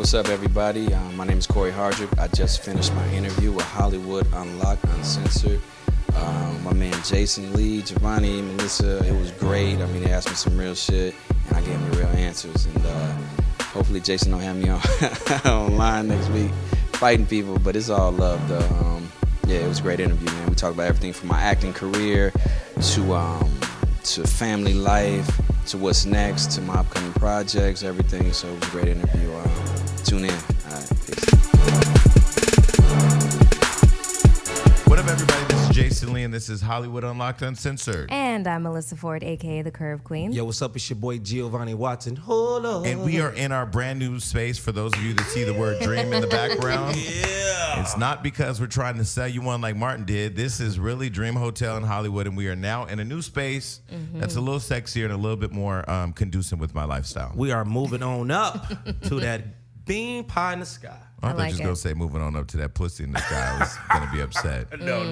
what's up, everybody? My name is Cory Hardrict. I just finished my interview with Hollywood Unlocked Uncensored. My man Jason Lee, Giovanni, Melissa, it was great. I mean, they asked me some real shit, and I gave them the real answers. And hopefully Jason don't have me on online next week fighting people, but it's all love, though. Yeah, it was a great interview, man. We talked about everything from my acting career to family life, to what's next, to my upcoming projects, everything. So it was a great interview. Tune in. All right, peace. What up, everybody? This is Jason Lee, and this is Hollywood Unlocked Uncensored. And I'm Melissa Ford, a.k.a. the Curve Queen. Yo, what's up? It's your boy Giovanni Watson. Hold on. And we are in our brand new space. For those of you that see the word dream in the background, it's not because we're trying to sell you one like Martin did. This is really Dream Hotel in Hollywood, and we are now in a new space that's a little sexier and a little bit more conducive with my lifestyle. We are moving on up to that bean pie in the sky. I thought you was going to say moving on up to that pussy in the sky. I was going to be upset. No,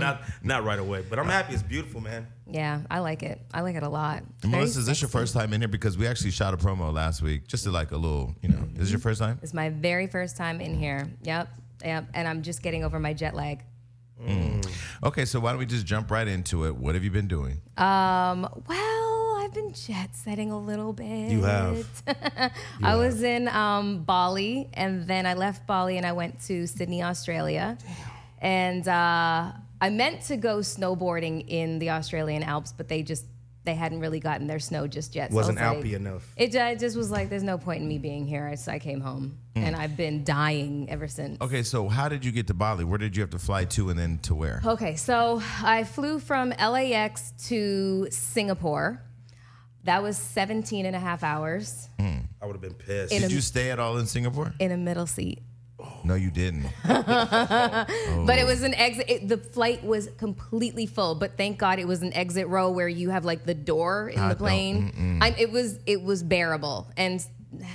not right away. But I'm happy. It's beautiful, man. Yeah, I like it. I like it a lot. Melissa, is this your first time in here? Because we actually shot a promo last week. Just to like a little, Is this your first time? It's my very first time in here. Yep. And I'm just getting over my jet lag. Okay, so why don't we just jump right into it? What have you been doing? Well, I've been jet setting a little bit. You have. I was in Bali, and then I left Bali and I went to Sydney, Australia. And I meant to go snowboarding in the Australian Alps, but they hadn't really gotten their snow just yet. So Wasn't I was Alpy enough. It just was like, there's no point in me being here. So I came home, and I've been dying ever since. Okay, so how did you get to Bali? Where did you have to fly to and then to where? Okay, so I flew from LAX to Singapore. That was 17 and a half hours I would have been pissed. Did you stay at all in Singapore? in a middle seat. No, you didn't. But it was an exit. The flight was completely full, but thank God it was an exit row where you have like the door in the plane. It was bearable, and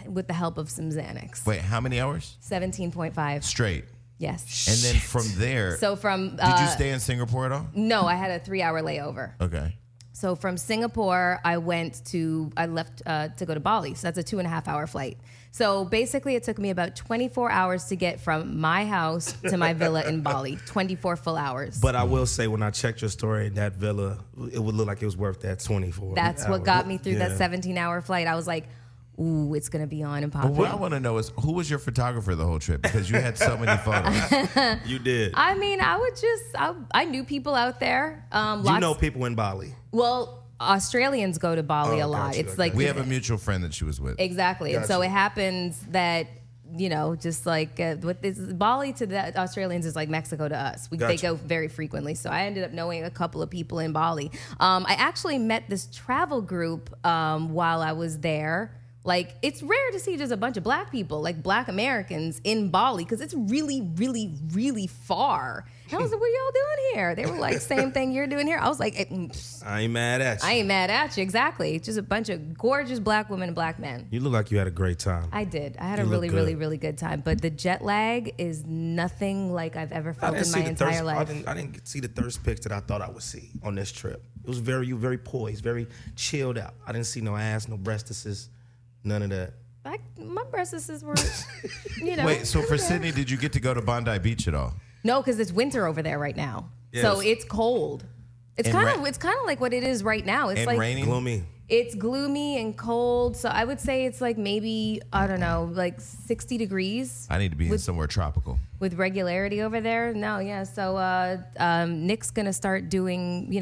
with the help of some Xanax. Wait, how many hours? 17.5. Straight. Yes. And then from there, So from did you stay in Singapore at all? no, I had a 3-hour layover. Okay. So from Singapore, I left to go to Bali. So that's a 2.5-hour flight. So basically, it took me about 24 hours to get from my house to my villa in Bali. 24 full hours. But I will say, when I checked your story, that villa, it would look like it was worth that 24 That's hours. what got me through that 17-hour flight. I was like, ooh, it's going to be on and But popping. what I want to know is, who was your photographer the whole trip? Because you had so many photos. You did. I mean, I knew people out there. You know people in Bali. Well, Australians go to Bali a lot. gotcha, It's okay. like We have a mutual friend that she was with. exactly, and so Gotcha. it happens that just like with this Bali to the Australians is like Mexico to us. They Gotcha. go very frequently. So I ended up knowing a couple of people in Bali. I actually met this travel group while I was there. Like, it's rare to see just a bunch of black people, like black Americans in Bali, because it's really, really, really far. And I was like, what are y'all doing here? They were like, same thing you're doing here. I was like, I ain't mad at you. I ain't mad at you. Exactly. Just a bunch of gorgeous black women and black men. You look like you had a great time. I did. I had You a look really, good. really, really good time. But the jet lag is nothing like I've ever felt in my entire life. I didn't see the thirst pics that I thought I would see on this trip. It was very poised, very chilled out. I didn't see no ass, no breastises, none of that. My breastises were, Wait, so for Sydney, did you get to go to Bondi Beach at all? No, because it's winter over there right now. Yes. So it's cold. It's And kind of like what it is right now. It's And like raining? Gloomy. it's gloomy and cold. So I would say it's like maybe, I don't know, like 60 degrees I need to be in somewhere tropical. with regularity over there. No, yeah. So Nick's gonna start doing,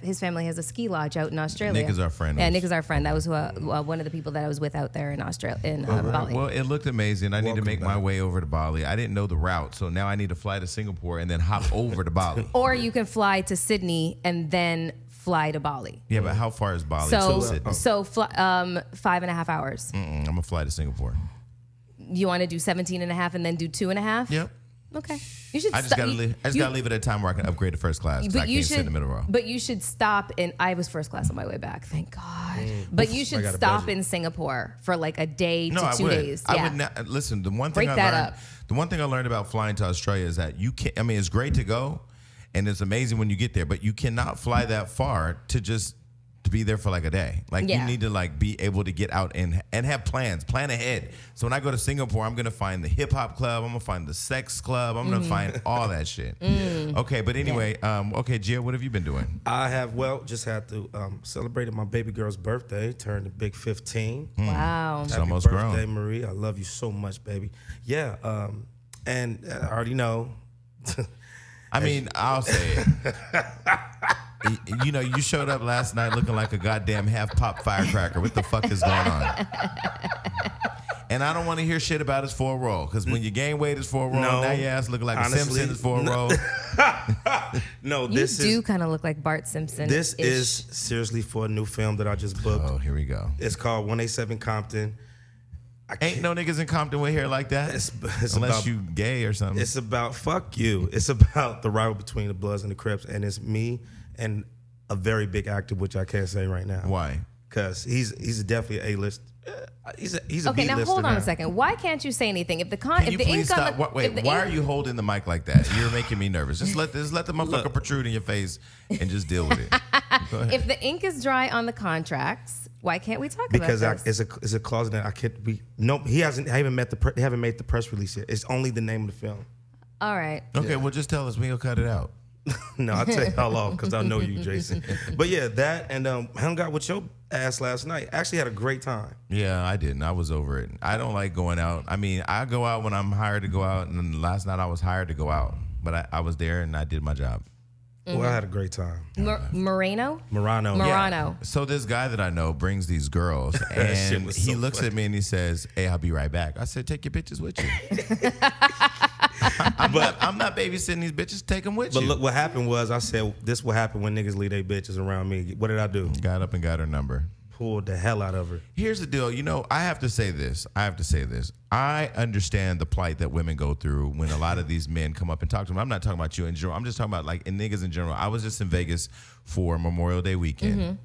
his family has a ski lodge out in Australia. Nick is our friend. Yeah, Nick is our friend. That was one of the people that I was with out there in Australia, in Bali. Well, it looked amazing. I need to Welcome make my back. way over to Bali. I didn't know the route, so now I need to fly to Singapore and then hop over to Bali. Or you can fly to Sydney and then fly to Bali. Yeah, but how far is Bali to So, Sydney? 5.5 hours. I'm going to fly to Singapore. You want to do 17 and a half and then do 2.5? Yep. Okay. You should I just gotta leave it at a time where I can upgrade to first class. 'Cause I can't sit in the middle row. But you should stop I was first class on my way back, thank God. But you I should got a stop budget. in Singapore for like a day No, to I 2 would. days. I Yeah. would not, listen. The one Break thing that I learned, up. the one thing I learned about flying to Australia is that you can't. I mean, it's great to go, and it's amazing when you get there, but you cannot fly that far to just to be there for like a day. Like Yeah. you need to like be able to get out and have plans, plan ahead. So when I go to Singapore, I'm gonna find the hip hop club, I'm gonna find the sex club, I'm gonna find all that shit. Okay, but anyway, okay, Gia, what have you been doing? I have just had to celebrated my baby girl's birthday, turned a big 15. Wow. It's Happy almost birthday, grown. Marie. I love you so much, baby. Yeah, and I already know. I mean, I'll say it. You know, you showed up last night looking like a goddamn half-pop firecracker. What the fuck is going on? And I don't want to hear shit about his full roll, because when you gain weight is full roll, No. now your ass looking like Honestly, a Simpson is full roll. No, You this do is kind of look like Bart Simpson. this is seriously for a new film that I just booked. Oh, here we go. It's called 187 Compton. Ain't no niggas in Compton with hair like that. It's Unless about, you gay or something. It's about fuck you. It's about the rival between the Bloods and the Crips, and it's me and a very big actor, which I can't say right now. Why? Because he's definitely a A-list. He's a Okay, now B-lister hold on now. a second. Why can't you say anything? If the Can if you the please ink on stop? the Wait, if the why ink- are you holding the mic like that? You're making me nervous. Just let the motherfucker protrude in your face and just deal with it. Go ahead. if the ink is dry on the contracts, why can't we talk Because about this? it's a clause that I can't be. Nope, he hasn't. I haven't met they haven't made the press release yet. It's only the name of the film. All right. Okay, well, just tell us. We'll cut it out. No, I'll tell you how off because I know you, Jason. But yeah, that and hung out with your ass last night. Actually had a great time. Yeah, I didn't. I was over it. I don't like going out. I mean, I go out when I'm hired to go out, and then last night I was hired to go out. But I was there and I did my job. Well, I had a great time. Moreno? Murano. Morano. So this guy that I know brings these girls, shit and was he so looks funny. at me and he says, "Hey, I'll be right back." I said, "Take your bitches with you." I'm not babysitting these bitches. Take them with But you. look, what happened was I said this will happen when niggas leave their bitches around me. What did I do? Got up and got her number. Pulled the hell out of her. Here's the deal. You know, I have to say this. I understand the plight that women go through when a lot of these men come up and talk to them. I'm not talking about you in general. I'm just talking about like in niggas in general. I was just in Vegas for Memorial Day weekend.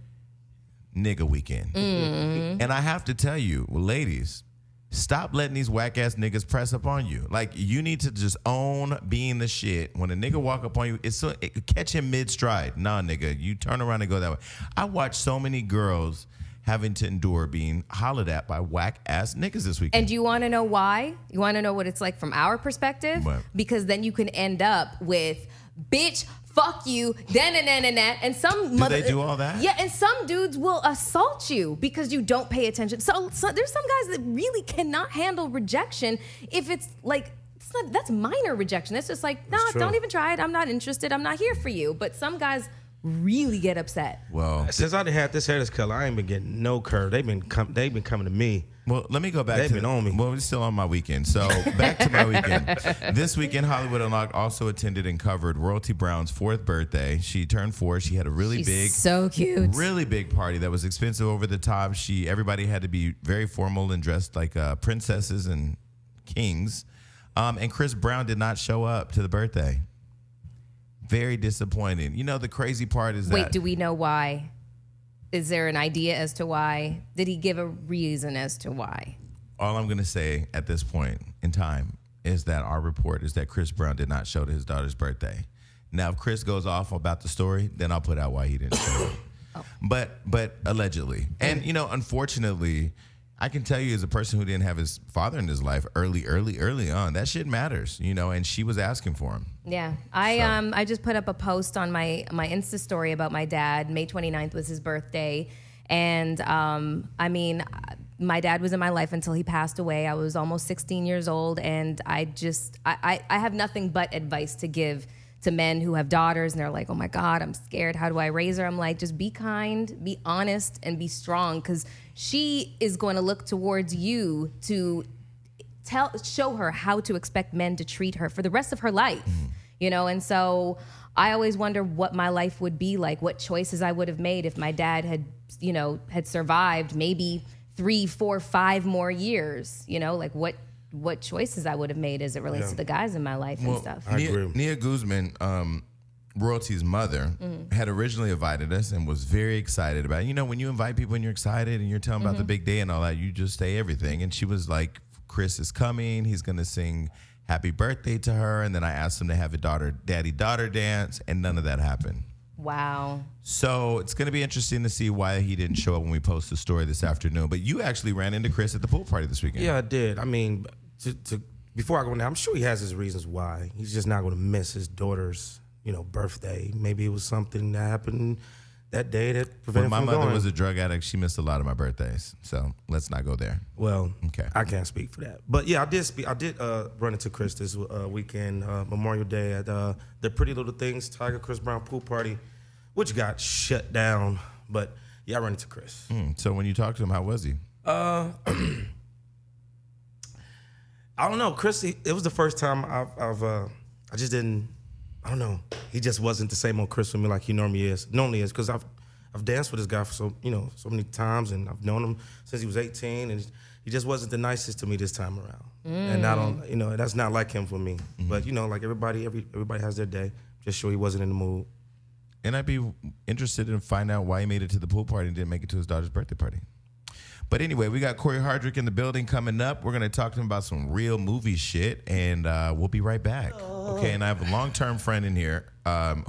Nigga weekend. And I have to tell you, ladies, stop letting these whack ass niggas press up on you. Like, you need to just own being the shit. When a nigga walk up on you, catch him mid stride. Nah, nigga, you turn around and go that way. I watched so many girls having to endure being hollered at by whack ass niggas this weekend. And do you want to know why? You want to know what it's like from our perspective? What? Because then you can end up with, bitch, fuck you, and some Do they do all that? Yeah, and some dudes will assault you because you don't pay attention. So there's some guys that really cannot handle rejection if it's like, that's minor rejection. It's just like, nah, true. don't even try it. I'm not interested. I'm not here for you. But some guys really get upset. Well, Since I had this hair this color, I ain't been getting no curve. They've been coming to me. let me go back They've to been on me. Well, we're still on my weekend. So back to my weekend. This weekend, Hollywood Unlocked also attended and covered Royalty Brown's 4th birthday. She turned 4. She had a really She's so cute. really big party that was expensive, over the top. Everybody had to be very formal and dressed like princesses and kings. And Chris Brown did not show up to the birthday. Very disappointing. You know, the crazy part is Wait, that... do we know why? Is there an idea as to why? Did he give a reason as to why? All I'm going to say at this point in time is that our report is that Chris Brown did not show to his daughter's birthday. Now, if Chris goes off about the story, then I'll put out why he didn't show up. But allegedly. And, you know, unfortunately, I can tell you as a person who didn't have his father in his life early on, that shit matters, you know, and she was asking for him. Yeah, I just put up a post on my Insta story about my dad. May 29th was his birthday, and I mean, my dad was in my life until he passed away. I was almost 16 years old, and I have nothing but advice to give to men who have daughters, and they're like, oh my God, I'm scared. How do I raise her? I'm like, just be kind, be honest, and be strong, because she is going to look towards you to show her how to expect men to treat her for the rest of her life, you know? And so I always wonder what my life would be like, what choices I would have made if my dad had survived maybe 3, 4, 5 more years, you know, like what choices I would have made as it relates to the guys in my life and stuff. I agree. Nia Guzman, Royalty's mother, had originally invited us and was very excited about it. You know, when you invite people and you're excited and you're telling about the big day and all that, you just say everything. And she was like, Chris is coming. He's going to sing happy birthday to her. And then I asked him to have a daddy-daughter dance, and none of that happened. Wow. So it's going to be interesting to see why he didn't show up when we post the story this afternoon. But you actually ran into Chris at the pool party this weekend. Yeah, I did. I mean, before I go in there, I'm sure he has his reasons why. He's just not going to miss his daughter's, birthday. Maybe it was something that happened that day that prevented him from going. My mother was a drug addict. She missed a lot of my birthdays. So let's not go there. Well, okay. I can't speak for that. But yeah, I did run into Chris this weekend, Memorial Day at the Pretty Little Things Tiger Chris Brown pool party, which got shut down. But yeah, I ran into Chris. So when you talked to him, how was he? I don't know, Chris. It was the first time I just didn't. I don't know. He just wasn't the same old Chris for me like he normally is. Because I've danced with this guy for so many times, and I've known him since he was 18, and he just wasn't the nicest to me this time around. And I don't, that's not like him for me. But like everybody has their day. Just sure he wasn't in the mood. And I'd be interested in finding out why he made it to the pool party and didn't make it to his daughter's birthday party. But anyway, we got Cory Hardrict in the building coming up. We're going to talk to him about some real movie shit, and we'll be right back. Okay, and I have a long-term friend in here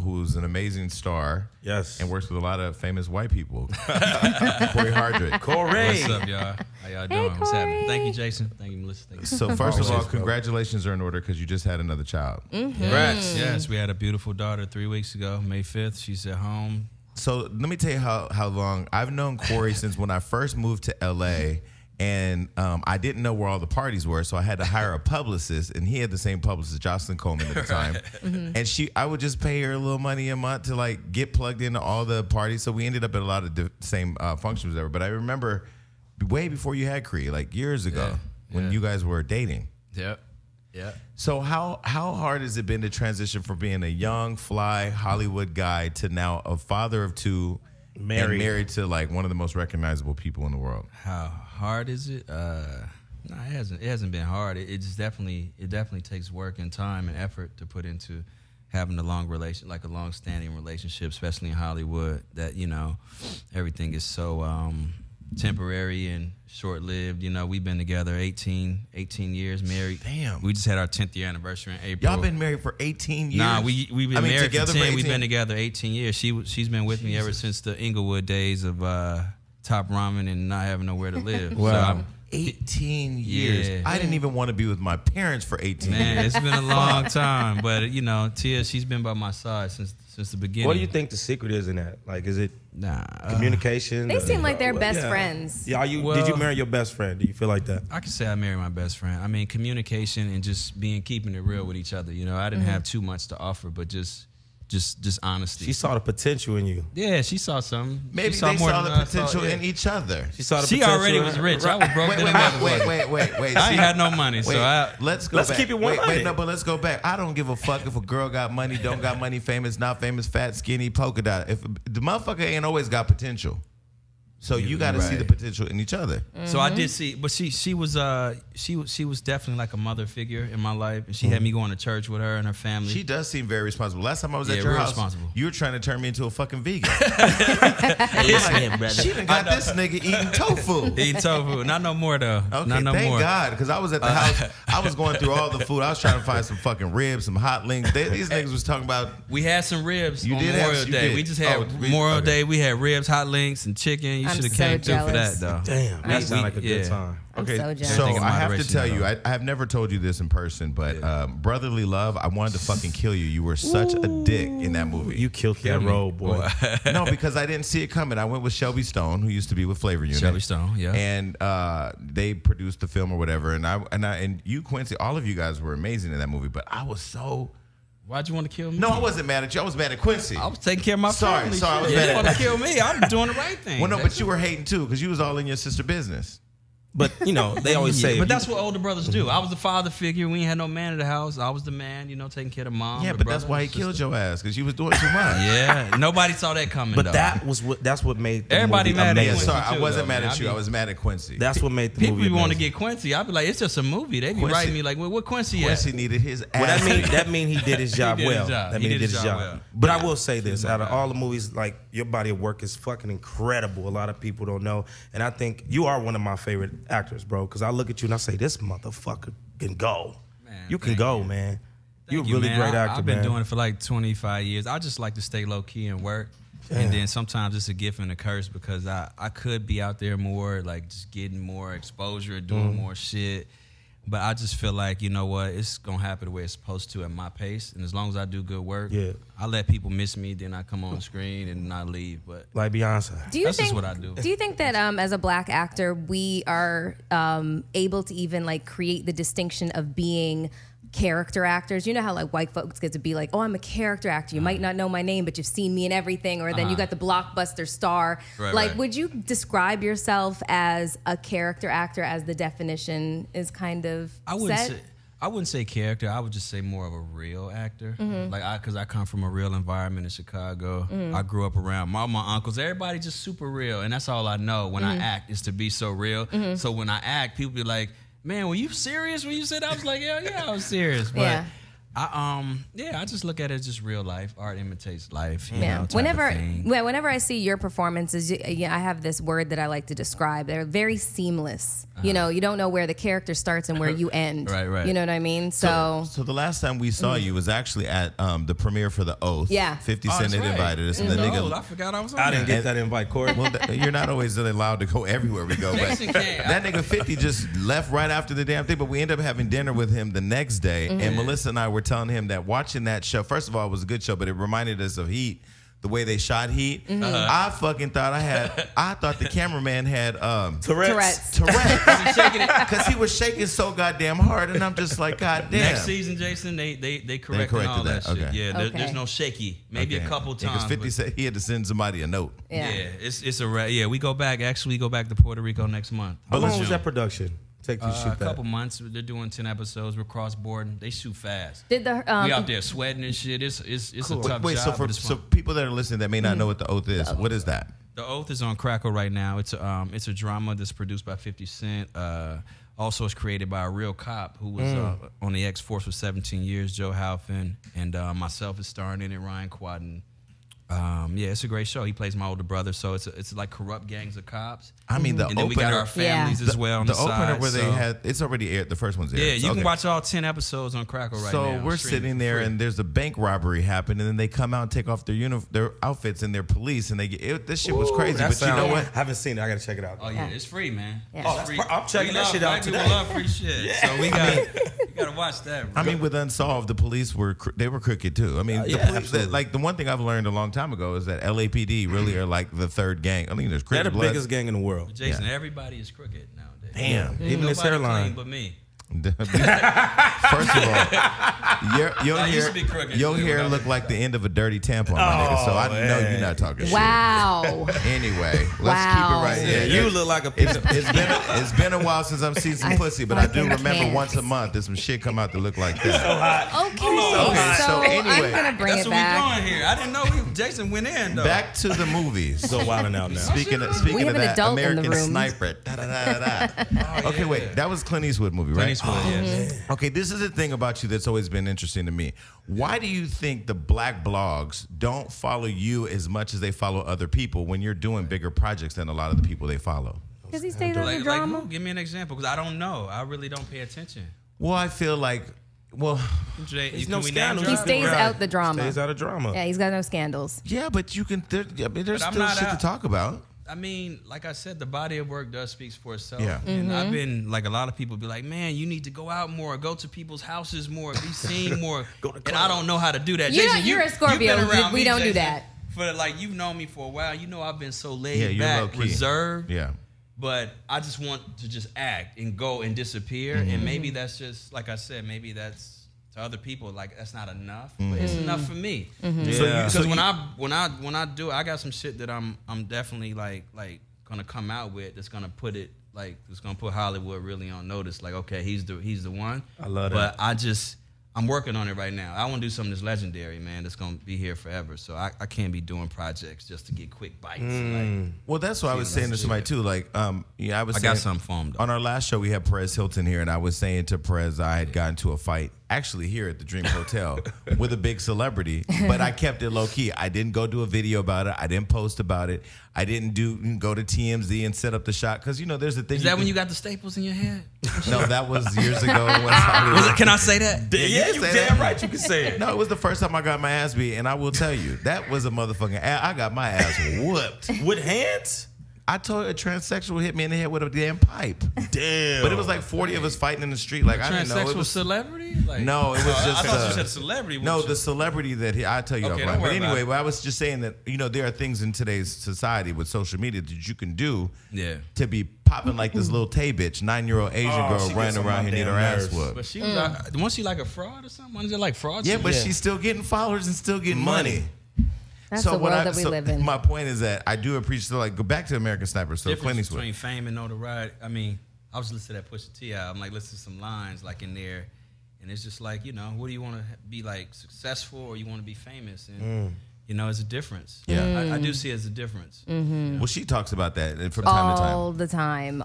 who's an amazing star. Yes. And works with a lot of famous white people. Cory Hardrict. Cory. What's up, y'all? How y'all doing? Hey, What's happening? Corey. Thank you, Jason. Thank you, Melissa. Thank you. So first of all, Always, bro. congratulations are in order because you just had another child. Congrats. Yes, we had a beautiful daughter 3 weeks ago, May 5th. She's at home. So let me tell you how long I've known Cory since when I first moved to LA. And I didn't know where all the parties were, so I had to hire a publicist, and he had the same publicist, Jocelyn Coleman, at the time. And I would just pay her a little money a month to like get plugged into all the parties. So we ended up at a lot of the same functions ever. But I remember way before you had Cree, like years ago, when you guys were dating. Yep. So how hard has it been to transition from being a young, fly Hollywood guy to now a father of two, and married to like one of the most recognizable people in the world? How hard is it? No, it hasn't been hard. It definitely takes work and time and effort to put into having a long-standing relationship, especially in Hollywood. That everything is so temporary and short-lived. We've been together 18 years, married. Damn. We just had our 10th year anniversary in April. Y'all been married for 18 years? Nah, we've been married together for 10. for 18? We've been together 18 years. She's been with me ever since the Inglewood days of Top Ramen and not having nowhere to live. Wow. So 18 years. Yeah. I didn't even want to be with my parents for 18 man, years. it's been a long time. But Tia, she's been by my side since the beginning. What do you think the secret is in that? Like, is it Nah, communication? They seem like they're best friends. Yeah, did you marry your best friend? Do you feel like that? I can say I married my best friend. I mean, communication and just keeping it real with each other. I didn't have too much to offer, but just honesty. She saw the potential in you. Yeah, she saw something. Maybe she saw they more saw than the I potential in each other. She saw the She potential. already was rich. I was broke. Wait. I ain't had no money, so let's Let's keep it 100. No, but let's go back. I don't give a fuck if a girl got money, don't got money, famous, not famous, fat, skinny, polka dot. If the motherfucker ain't always got potential. So you got to see the potential in each other. So I did see, but she was definitely like a mother figure in my life, and she had me going to church with her and her family. She does seem very responsible. Last time I was at Yeah, your real house, responsible. you were trying to turn me into a fucking vegan. brother. She done got this nigga eating tofu. Eating tofu, not no more though. Okay, not no thank more. God, because I was at the house. I was going through all the food. I was trying to find some fucking ribs, some hot links. These niggas was talking about. We had some ribs You on did Memorial have- you Day. did. We just had Oh, Memorial okay. Day. We had ribs, hot links, and chicken. You I'm should have so came through for jealous. that though. Damn, that sounds like a good time. I'm so jealous. So Everything in I have to moderation, tell you, though. I have never told you this in person, but brotherly love, I wanted to fucking kill you. You were such a dick in that movie. You killed that role, boy. No, because I didn't see it coming. I went with Shelby Stone, who used to be with Flavor Unit. Shelby Stone, yeah. And they produced the film or whatever. And you, Quincy, all of you guys were amazing in that movie. But I was so. Why'd you want to kill me? No, I wasn't mad at you. I was mad at Quincy. I was taking care of my Sorry, family. I was Shit. mad You at- want to kill me? I'm doing the right thing. Well, no, but you were hating too because you was all in your sister business. But they always say. But that's what older brothers do. I was the father figure. We ain't had no man in the house. I was the man, taking care of mom. Yeah, the but brother, that's why he the killed sister. your ass because you was doing too much. Yeah, nobody saw that coming. But though. that's what made the Everybody movie mad at amazing. Quincy. Sorry, I too, wasn't though, mad man. at you. I was mad at Quincy. That's what made the People movie want to amazing. get Quincy. I'd be like, it's just a movie. They be Quincy- writing me like, well, what Quincy at? Quincy needed his ass. Well, that mean he did his job did his well. job. That He mean he did did his his job job. well. But I will say this: out of all the movies, like your body of work is fucking incredible. A lot of people don't know, and I think you are one of my favorite actors, bro. Because I look at you and I say, this motherfucker can go. Man, You can thank go, you. man. You're a really man. great actor, I've been man. doing it for like 25 years. I just like to stay low key and work. And then sometimes it's a gift and a curse because I could be out there more, like just getting more exposure, doing more shit. But I just feel like, you know what, it's going to happen the way it's supposed to at my pace. And as long as I do good work, I let people miss me, then I come on the screen and not leave. But like Beyonce. That's just what I do. Do you think that as a black actor, we are able to even like create the distinction of being character actors? You know how like white folks get to be like, oh, I'm a character actor. You might not know my name, but you've seen me in everything. Or then you got the blockbuster star. Right. Would you describe yourself as a character actor as the definition is kind of I wouldn't say character. I would just say more of a real actor. Because I come from a real environment in Chicago. I grew up around my uncles. Everybody just super real. And that's all I know when I act is to be so real. So when I act, people be like, man, were you serious when you said that? I was like, yeah, I was serious. But I just look at it as just real life. Art imitates life. You know, whenever I see your performances, I have this word that I like to describe. They're very seamless. You know, you don't know where the character starts and where you end. Right. You know what I mean? So the last time we saw you was actually at the premiere for The Oath. Yeah. 50 Cent had invited us. And the nigga, I forgot I was on I didn't get that invite, Cory. well, you're not always allowed to go everywhere we go. But that nigga 50 just left right after the damn thing. But we ended up having dinner with him the next day. And Melissa and I were telling him that watching that show, first of all, it was a good show, but it reminded us of Heat. The way they shot Heat, I fucking thought I thought the cameraman had Tourette's. Because he was shaking so goddamn hard, and I'm just like, God damn. Next season, Jason, they corrected all that shit. Okay. Yeah, there's no shaky. Maybe a couple times. Because 50 said he had to send somebody a note. Yeah, it's a we go back to Puerto Rico next month. How long was that production? Take you shoot a couple months. They're doing 10 episodes. We're cross-boarding. They shoot fast. Did the we out there sweating and shit. It's cool. A tough job. So people that are listening that may not know what The Oath is, what is that? The Oath is on Crackle right now. It's a drama that's produced by 50 Cent. Also, it's created by a real cop who was on the X-Force for 17 years, Joe Halfin, and myself is starring in it, Ryan Quaden. It's a great show. He plays my older brother, so it's like corrupt gangs of cops. I mean, and then we got our families as well on the opener side. where they had, it's already aired. The first one's aired. Yeah, you can watch all 10 episodes on Crackle right now. So we're sitting there, and there's a bank robbery happening, and then they come out and take off their outfits and their police, and they get this shit was crazy. But you know what? I haven't seen it. I got to check it out. Oh yeah, it's free, man. Yeah. It's free. I'm checking that shit out today. People love free shit, so we got to watch that. Bro. I mean, with Unsolved, the police were crooked too. I mean, the police, the one thing I've learned a long time ago is that LAPD really are like the third gang. I mean, there's they're the biggest gang in the world. But Jason, everybody is crooked nowadays. Damn, even his hairline. Clean but me. First of all, your hair look like the end of a dirty tampon, my nigga. So I know you're not talking shit. Wow. Anyway, let's keep it right. Yeah, you look like a. It's been a while since I've seen some pussy, but I do remember once a month there's some shit come out that look like that. So hot. Okay, so anyway, I'm gonna bring That's it what back. we doing here. I didn't know Jason went in though. Back to the movies. So wilding out now. Speaking of We have an that, adult in the American room. Sniper. Okay, wait. That was Clint Eastwood movie, right? Yes. Okay, this is the thing about you that's always been interesting to me. Why do you think the black blogs don't follow you as much as they follow other people when you're doing bigger projects than a lot of the people they follow? Because he stays out of the drama. Like, give me an example, because I don't know. I really don't pay attention. Well, I feel like, There's no scandals. He stays out the drama. Stays out of drama. Yeah, he's got no scandals. yeah, but you can. There's still shit to talk about. I mean, like I said, the body of work does speak for itself. Yeah. And I've been, like a lot of people be like, man, you need to go out more, go to people's houses more, be seen more. And I don't know how to do that. Jason, You're a Scorpio. You've been around We me, don't do Jason, that. For like, you've known me for a while. You know I've been so laid Yeah, you're back, low-key. reserved. Yeah. But I just want to just act and go and disappear. And maybe that's just, like I said, maybe that's to other people, like that's not enough. But it's enough for me. Because when I do, I got some shit that I'm definitely like gonna come out with that's gonna put it like it's gonna put Hollywood really on notice. Like, okay, he's the one. I love that. But I'm working on it right now. I want to do something that's legendary, man. That's gonna be here forever. So I can't be doing projects just to get quick bites. Like, Well, that's what I was saying to somebody too. Like, I was. I got something for him though. On our last show, we had Perez Hilton here, and I was saying to Perez, I had gotten into a fight actually here at the Dream Hotel with a big celebrity, but I kept it low key. I didn't go do a video about it. I didn't post about it. I didn't go to TMZ and set up the shot because there's a thing. Is that when you got the staples in your head? No, that was years ago. Can I say that? Yeah, you damn right you can say it. No, it was the first time I got my ass beat, and I will tell you that was a motherfucking. I got my ass whooped with hands. I told a transsexual hit me in the head with a damn pipe. Damn. But it was like 40 of us fighting in the street. Like I didn't know it was celebrity. Like, no, it was just. I thought you said celebrity. No, the celebrity that I tell you. Okay, about. But anyway, I was just saying that there are things in today's society with social media that you can do. Yeah. To be popping like this little Tay bitch, 9-year-old Asian girl running around here need her ass whooped. But she was she like a fraud or something? Was it like fraud? Yeah, but she's still getting followers and still getting money. That's the world that we live in. My point is that I do appreciate, go back to American Sniper. So Clint Eastwood. Between fame and notoriety. I mean, I was listening to that Pusha T album. I'm like, listen to some lines like in there, and it's just like, what do you want to be like, successful or you want to be famous? And it's a difference. Yeah, I do see it as a difference. Mm-hmm. Well, she talks about that from time to time. All the time.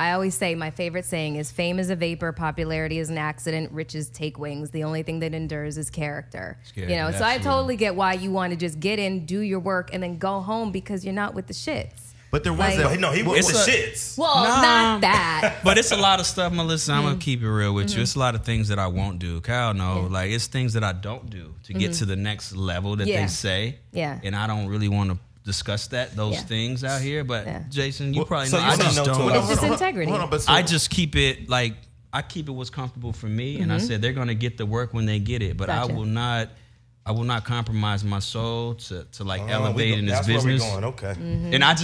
I always say my favorite saying is, fame is a vapor, popularity is an accident, riches take wings. The only thing that endures is character. So I totally get why you want to just get in, do your work, and then go home because you're not with the shits. But there was he was the shits. Well, not that. But it's a lot of stuff, Melissa. I'm gonna keep it real with you. It's a lot of things that I won't do. Kyle, like it's things that I don't do to get to the next level that they say. Yeah. And I don't really want to discuss those things out here. But Jason, you probably so know. I just don't. It's just integrity. I just keep it like I keep it what's comfortable for me, and I said they're gonna get the work when they get it. But Gotcha. I will not compromise my soul to like elevate in this business. Where we going. Okay. And I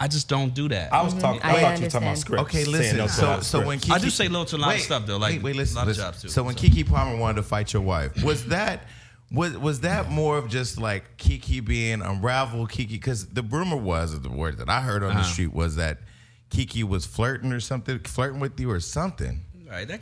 just don't do that. I was talking. I thought you were talking about scripts. Okay, listen. So when Kiki, I do say little to a lot of stuff though. Like listen. A lot of jobs too. So when Keke Palmer wanted to fight your wife, was that more of just like Keke being unraveled? Keke, because the rumor was, the word that I heard on the street was that Keke was flirting with you or something. Right, that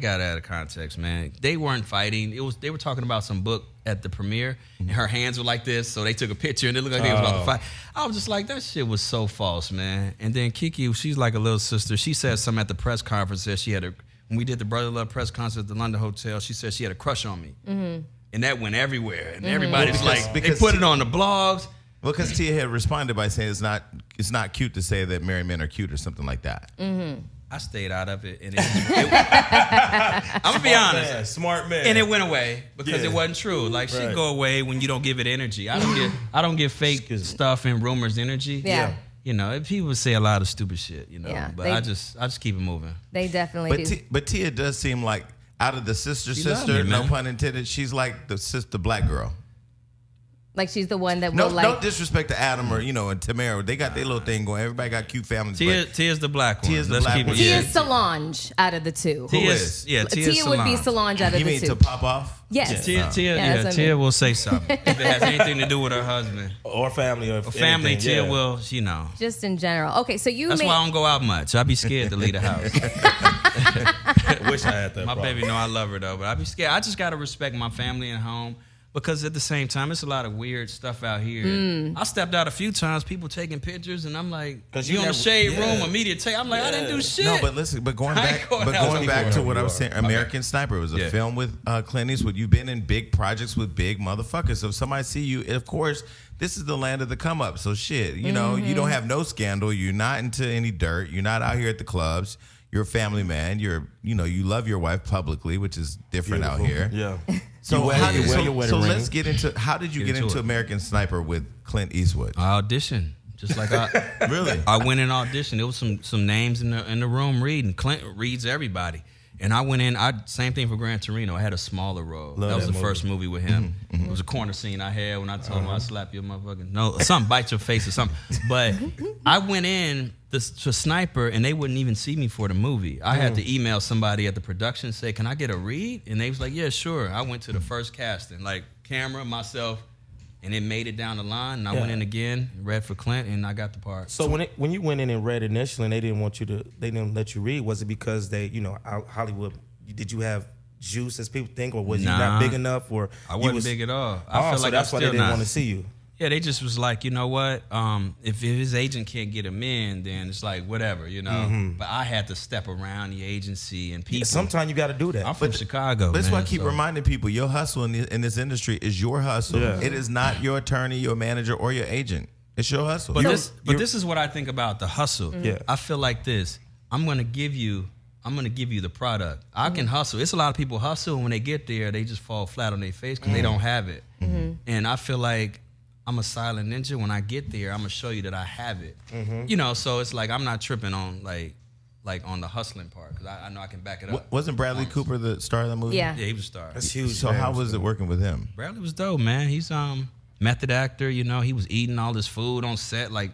got out of context, man. They weren't fighting. They were talking about some book at the premiere, and her hands were like this, so they took a picture and it looked like they was about to fight. I was just like, that shit was so false, man. And then Keke, she's like a little sister. She said something at the press conference that she had when we did the Brother Love press concert at the London Hotel. She said she had a crush on me, and that went everywhere. And everybody's they put it on the blogs. Well, because Tia had responded by saying it's not cute to say that married men are cute or something like that. I stayed out of it, and I'm gonna be honest, man, smart man, and it went away because it wasn't true. Like shit go away when you don't give it energy. I don't give fake stuff and rumors energy. Yeah. People say a lot of stupid shit. Yeah, but I just keep it moving. They definitely do. But Tia does seem like out of the sister, me, no pun intended. She's like the black girl. Like she's the one that will no disrespect to Adam or and Tamara. They got their little thing going. Everybody got cute families. Tia's the black one. Tia's the black one. Tia is Solange out of the two. Who is? Yeah, Tia would be Solange out of the two. You mean to pop off? Yes. Tia will say something if it has anything to do with her husband or family or family. Tia will, Just in general. Okay, so That's why I don't go out much. I be scared to leave the house. I wish I had that. My baby know I love her though, but I be scared. I just gotta respect my family and home. Because at the same time, it's a lot of weird stuff out here. I stepped out a few times, people taking pictures, and I'm like, you in the shade room, immediate take. I'm like, I didn't do shit. No, but listen, going back to what I was saying, American Sniper, it was a film with Clint Eastwood. You've been in big projects with big motherfuckers. So if somebody see you, of course, this is the land of the come up. So shit, you don't have no scandal. You're not into any dirt. You're not out here at the clubs. You're a family man. You love your wife publicly, which is different out here. Yeah. So let's get into how did you get into American Sniper with Clint Eastwood? I auditioned. Just like really, I went and auditioned. There was some names in the room reading. Clint reads everybody, and I went in. Same thing for Gran Torino. I had a smaller role. That was the first movie with him. It was a corner scene I had when I told him I'd slap your motherfucking something, bite your face or something. But I went in to Sniper, and they wouldn't even see me for the movie. I had to email somebody at the production, say, "Can I get a read?" And they was like, "Yeah, sure." I went to the first casting, like camera, myself. And it made it down the line, and I went in again, read for Clint, and I got the part. So when you went in and read initially, and they didn't let you read, was it because Hollywood? Did you have juice as people think, or was you not big enough? Or I wasn't big at all. I feel like that's why they didn't want to see you. Yeah, they just was like, you know what? If his agent can't get him in, then it's like whatever, you know. But I had to step around the agency and people. Sometimes you got to do that. I'm from Chicago. That's man, why I keep reminding people: your hustle in this industry is your hustle. Yeah. It is not your attorney, your manager, or your agent. It's your hustle. But this is what I think about the hustle. Yeah. I feel like this. I'm gonna give you the product. I can hustle. It's a lot of people hustle, and when they get there, they just fall flat on their face because they don't have it. And I feel like I'm a silent ninja. When I get there, I'm gonna show you that I have it. You know, so it's like I'm not tripping on like on the hustling part because I know I can back it up. Wasn't Bradley Cooper the star of the movie? Yeah. Yeah, he was a star. That's huge. So how was it working with him? Bradley was dope, man. He's method actor. You know, he was eating all this food on set like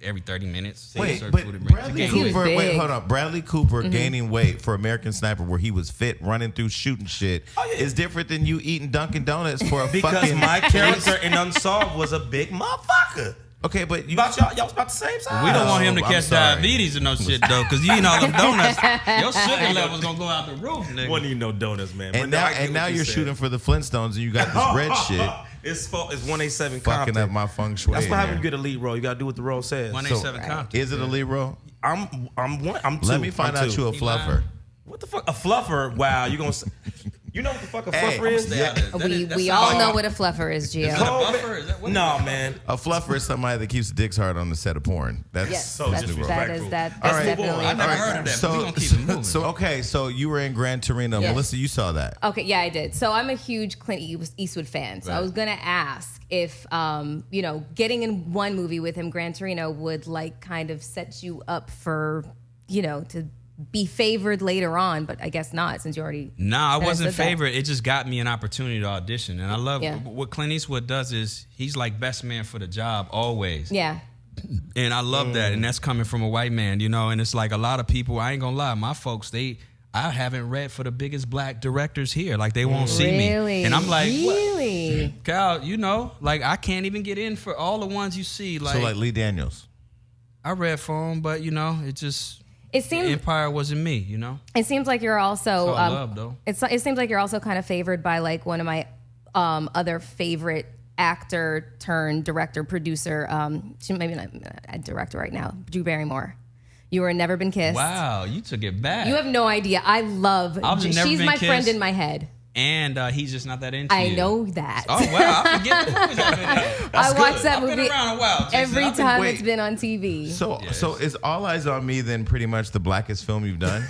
every 30 minutes. Wait, Served but food and drinks. Bradley He was Cooper. Wait, big. hold on. Bradley Cooper gaining weight for American Sniper, where he was fit, running through shooting shit, is different than you eating Dunkin' Donuts for a Because fucking. my character in Unsolved was a big motherfucker. Okay, but you. Y'all was about the same size. We don't want him to I'm catch sorry. diabetes or no shit though, because you eating all them donuts, your sugar level's gonna go out the roof, nigga. Wasn't even no donuts, man. And But now, I get what you're said. shooting for the Flintstones, and you got this red shit It's 187 fucking Compton. up my feng shui. That's what in happens when there. you get a lead role. You got to do what the role says. 187 Compton. Is it a lead role? I'm two. Let me find I'm out two. you a fluffer. What the fuck? A fluffer? Wow, you gonna? You know what the fuck a Hey, fluffer is? Stay out there. That We is- that we sounds all like know a- what a fluffer is, Gio. Is that a buffer? Is that what No, man. A fluffer is somebody that keeps the dicks hard on the set of porn. That's Yes, So that disrespectful. is that. All That's right. definitely. I've never heard of that, but we gonna keep it moving. So okay, so you were in Gran Torino. Yes. Melissa, you saw that. Okay, yeah, I did. So I'm a huge Clint Eastwood fan. So I was gonna ask if, getting in one movie with him, Gran Torino, would like kind of set you up for, to be favored later on. But I guess not, since you already. Nah, I wasn't said that. favored. It just got me an opportunity to audition, and I love Yeah. what Clint Eastwood does. Is he's like best man for the job always. Yeah. And I love that, and that's coming from a white man, and it's like a lot of people, I ain't gonna lie, my folks, I haven't read for the biggest black directors here. Like, they won't see me. Really? And I'm like, what? Really? Cal, like, I can't even get in for all the ones you see. So like Lee Daniels. I read for him, but, it just, It seems. Empire wasn't me, It seems like you're also. It's all love, though. It seems like you're also kind of favored by like one of my other favorite actor turned director producer. Maybe not a director right now. Drew Barrymore. You were Never Been Kissed. Wow, you took it back. You have no idea. I love. I've never She's been my friend kissed. in my head. And he's just not that into I you. know that. Oh, wow, I forget the movies I've been in. I watch that I've been movie around a while, Jason. every I've been- time wait. it's been on TV. So is All Eyes on Me then pretty much the blackest film you've done?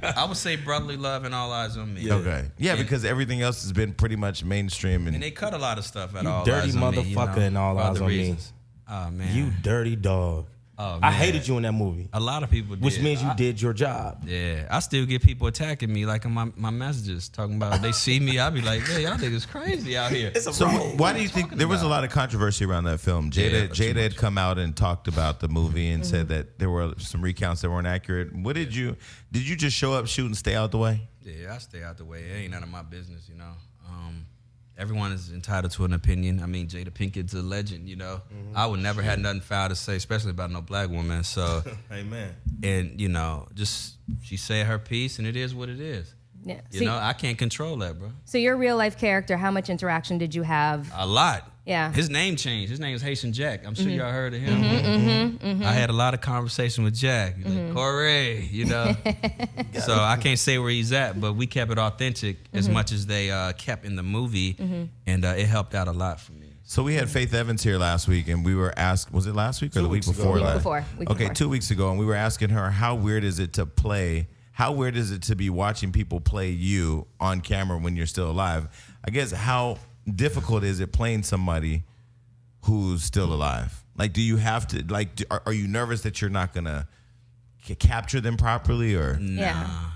I would say Brotherly Love and All Eyes on Me. Okay. Yeah, because everything else has been pretty much mainstream And and they cut a lot of stuff at You All dirty Eyes on Me. motherfucker and All for Eyes other on Me. reasons. Oh, man. You dirty dog. Oh, I man. hated you in that movie, A lot of people did. which means you did your job. Yeah, I still get people attacking me like in my messages talking about they see me. I be like, yeah, y'all niggas crazy out here. So why do you think there was a lot of controversy around that film? Yeah, Jada had come out and talked about the movie and said that there were some recounts that weren't accurate. What did you just show up, shoot, and stay out the way? Yeah, I stay out the way. It ain't none of my business, Everyone is entitled to an opinion. I mean, Jada Pinkett's a legend, I would never have nothing foul to say, especially about no black woman. So, Amen. and just she said her piece, and it is what it is. Yeah. I can't control that, bro. So your real life character, how much interaction did you have? A lot. Yeah. His name changed. His name is Haitian Jack. I'm sure y'all heard of him. I had a lot of conversation with Jack. He's like, Cory, So I can't say where he's at, but we kept it authentic as much as they kept in the movie, and it helped out a lot for me. So we had Faith Evans here last week, and we were asked, was it last week or the week weeks ago. before? Week last? before, week Okay, before. 2 weeks ago, and we were asking her, how weird is it to play? How weird is it to be watching people play you on camera when you're still alive? I guess how difficult is it playing somebody who's still alive? Like, do you have to, like, are you nervous that you're not gonna capture them properly, or? Yeah.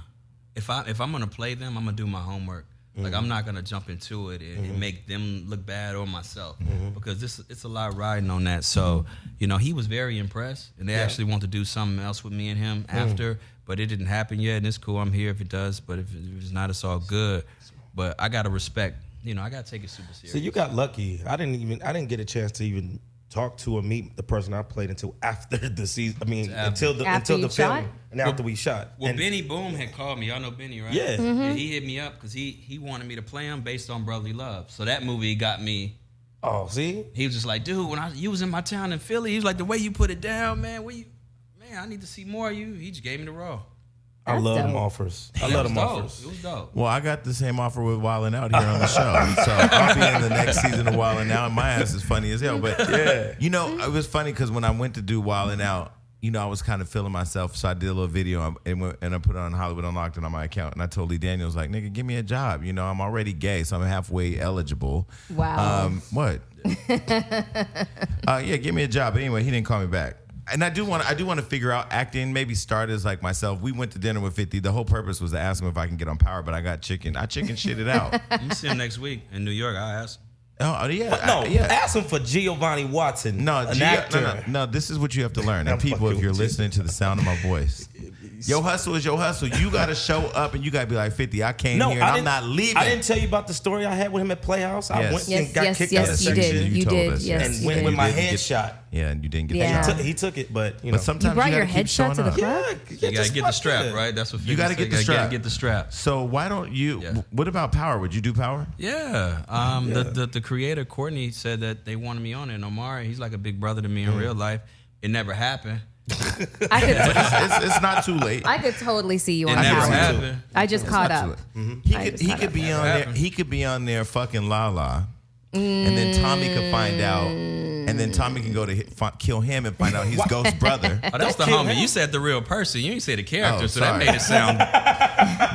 If I'm gonna play them, I'm gonna do my homework. Like, I'm not gonna jump into it and make them look bad or myself, because it's a lot riding on that. So he was very impressed, and they actually want to do something else with me and him after, but it didn't happen yet. And it's cool. I'm here if it does, but if it's not, it's all good. But I gotta respect. I gotta take it super serious. So you got lucky. I didn't get a chance to even talk to or meet the person I played until after the season. I mean, until the After you film shot? and after we shot. Well, And- Benny Boom had called me. Y'all know Benny, right? Yeah. Yeah, he hit me up because he wanted me to play him based on Brotherly Love. So that movie got me Oh, see? He was just like, dude, when you was in my town in Philly, he was like, the way you put it down, man, I need to see more of you. He just gave me the role. I love them dope. offers. I love them offers. It was dope. Well, I got the same offer with Wildin' Out here on the show. So I'll be in the next season of Wildin' Out, and my ass is funny as hell. But, you know, it was funny because when I went to do Wildin' Out, you know, I was kind of feeling myself. So I did a little video and I put it on Hollywood Unlocked on my account. And I told Lee Daniels, like, nigga, give me a job. You know, I'm already gay, so I'm halfway eligible. Wow. What? Yeah, give me a job. But anyway, he didn't call me back. And I do want to figure out acting, maybe start as like myself. We went to dinner with 50. The whole purpose was to ask him if I can get on Power, but I got chicken. I chicken shitted out. You can see him next week in New York. I'll ask him. Oh yeah. Ask him for Giovanni Watson. No, this is what you have to learn. And people, if you're listening to the sound of my voice, your hustle is your hustle. You got to show up and you got to be like, 50, I came here and I'm not leaving. I didn't tell you about the story I had with him at Playhouse. I went and got kicked out of you section. did. You did. us, Yes, And you went did. with my headshot. Yeah, and you didn't get Yeah. the job. He took it, but you know. But sometimes You brought you your gotta keep headshot showing to the up. club? You gotta get the strap, right? That's what You gotta get the strap. Get the strap. So why don't you? Yeah. What about Power? Would you do Power? Yeah. The creator Courtney said that they wanted me on it. And Omari, he's like a big brother to me in real life. It never happened. It's not too late. I could totally see you It on never Power. happened. I just caught up. He could be on there. He could be on there fucking Lala, and then Tommy could find out, and then Tommy can go to kill him and find out he's Ghost's brother. Oh, that's the homie. You said the real person. You didn't say the character, Oh, so that sorry. made it sound.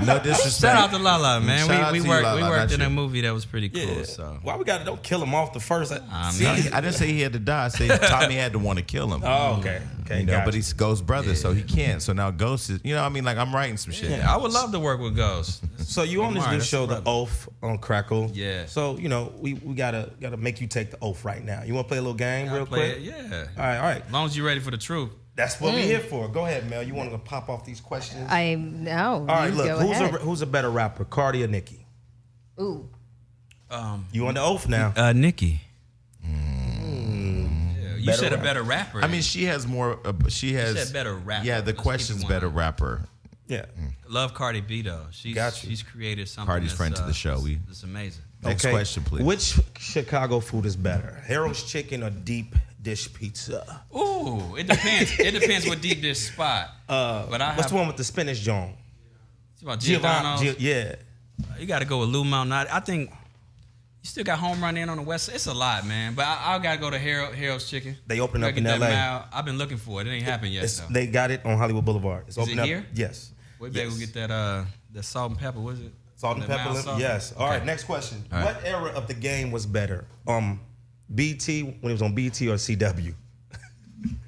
No disrespect. Shout out to Lala, man. Shout out We to you, worked Lala, not in a you. movie that was pretty cool. Yeah. So Why we don't kill him off the first? See, I didn't say he had to die. I said Tommy had to want to kill him. Oh, okay. Okay, You know, gotcha. but he's Ghost's brother, so he can't. So now Ghost is, you know, I mean, like I'm writing some shit. yeah, I would love to work with Ghost. So you on this Omari, new that's show, the The brother. Oath on Crackle. Yeah. So you know we gotta make you take the oath right now. You want to play a little game real quick? Yeah. All right. As long as you're ready for the truth. That's what we're here for. Go ahead, Mel. You want to pop off these questions? I know. All right. You Look, go ahead. who's a better rapper, Cardi or Nicki? Ooh. You on the Oath now? Nikki. Yeah, you said a better rapper. I mean, she has more. She has said better rapper. Yeah, the Let's question's keep it better 100. rapper. Yeah. Love Cardi B though. Got you. She's created something. Cardi's that's, friend to the show. It's amazing. Next question, please. Which Chicago food is better, Harold's Chicken or deep dish pizza? Ooh, it depends. It depends what deep dish spot. But What's the one with the spinach, John? It's about Giovanni's. Yeah. You got to go with Lou Mountain. I think you still got Home Run In on the west side. It's a lot, man. But I got to go to Harold's Chicken. They opened up Gotta in get that LA. mile. I've been looking for it. It ain't happened yet. though. They got it on Hollywood Boulevard. It's Is open it up. here? Yes. Wait, baby, we'll get that salt and pepper. What is it? Salt and That pepper. mild salt? Yes. All right. Okay. Next question. All right. What era of the game was better? BT when it was on BT or CW?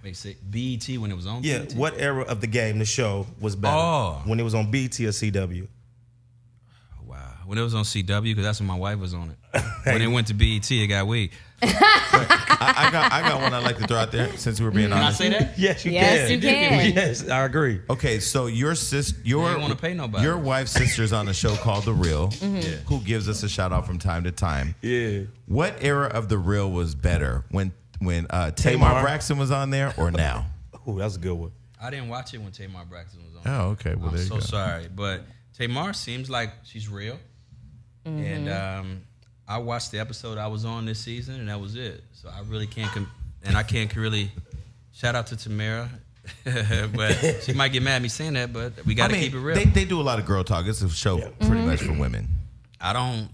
Wait, say BET when it was on Yeah. BET? What era of the game, the show, was better? Oh. When it was on BT or CW? Wow. When it was on CW, because that's when my wife was on it. When it went to BET, it got weak. I got one I'd like to throw out there since we were being Can I honest. say that? Yes, you Yes, can. you can. Yes, I agree. Okay, so your You ain't wanna pay nobody. Your wife's sister's on a show called The Real, Yeah. who gives us a shout out from time to time. Yeah. What era of The Real was better? When Tamar Tamar. Braxton was on there or now? Ooh, that's a good one. I didn't watch it when Tamar Braxton was on. Oh, okay. Well, I'm there you so go. sorry, but Tamar seems like she's real, and I watched the episode I was on this season, and that was it. So I really can't, I can't really shout out to Tamara, but she might get mad at me saying that. But we got to keep it real. They do a lot of girl talk. It's a show pretty much for women. I don't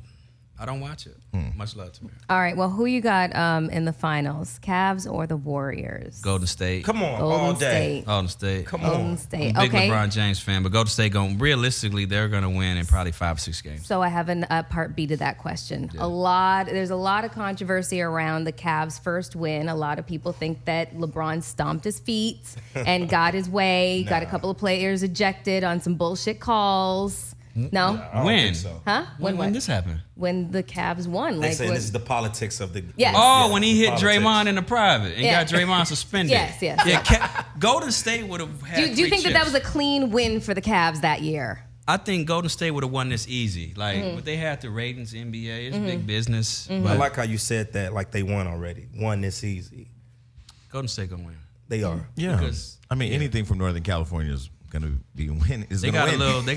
watch it. Much love, Tamara. All right. Well, who you got in the finals? Cavs or the Warriors? Golden State. Come on, Golden all day. State. Golden State. Come Golden on. State. I'm a big Okay. LeBron James fan, but Golden State realistically, they're gonna win in probably 5 or 6 games. So I have a part B to that question. There's a lot of controversy around the Cavs' first win. A lot of people think that LeBron stomped his feet and got his way, got a couple of players ejected on some bullshit calls. No? I don't When? think so. Huh? When what? this happened? When the Cavs won. They Like say when- this is the politics of the. Yes. Oh, when he hit Politics. Draymond in the private and Yeah. got Draymond suspended. Yes. Yeah, Golden State would have had. Do you 3 think that chips. was a clean win for the Cavs that year? I think Golden State would have won this easy. Like, but they had the ratings, NBA, it's big business. I But like how you said that, like they won already. Won this easy. Golden State gonna win. They are. Yeah, Because- I mean anything from Northern California is gonna be win. Is They gonna got win. they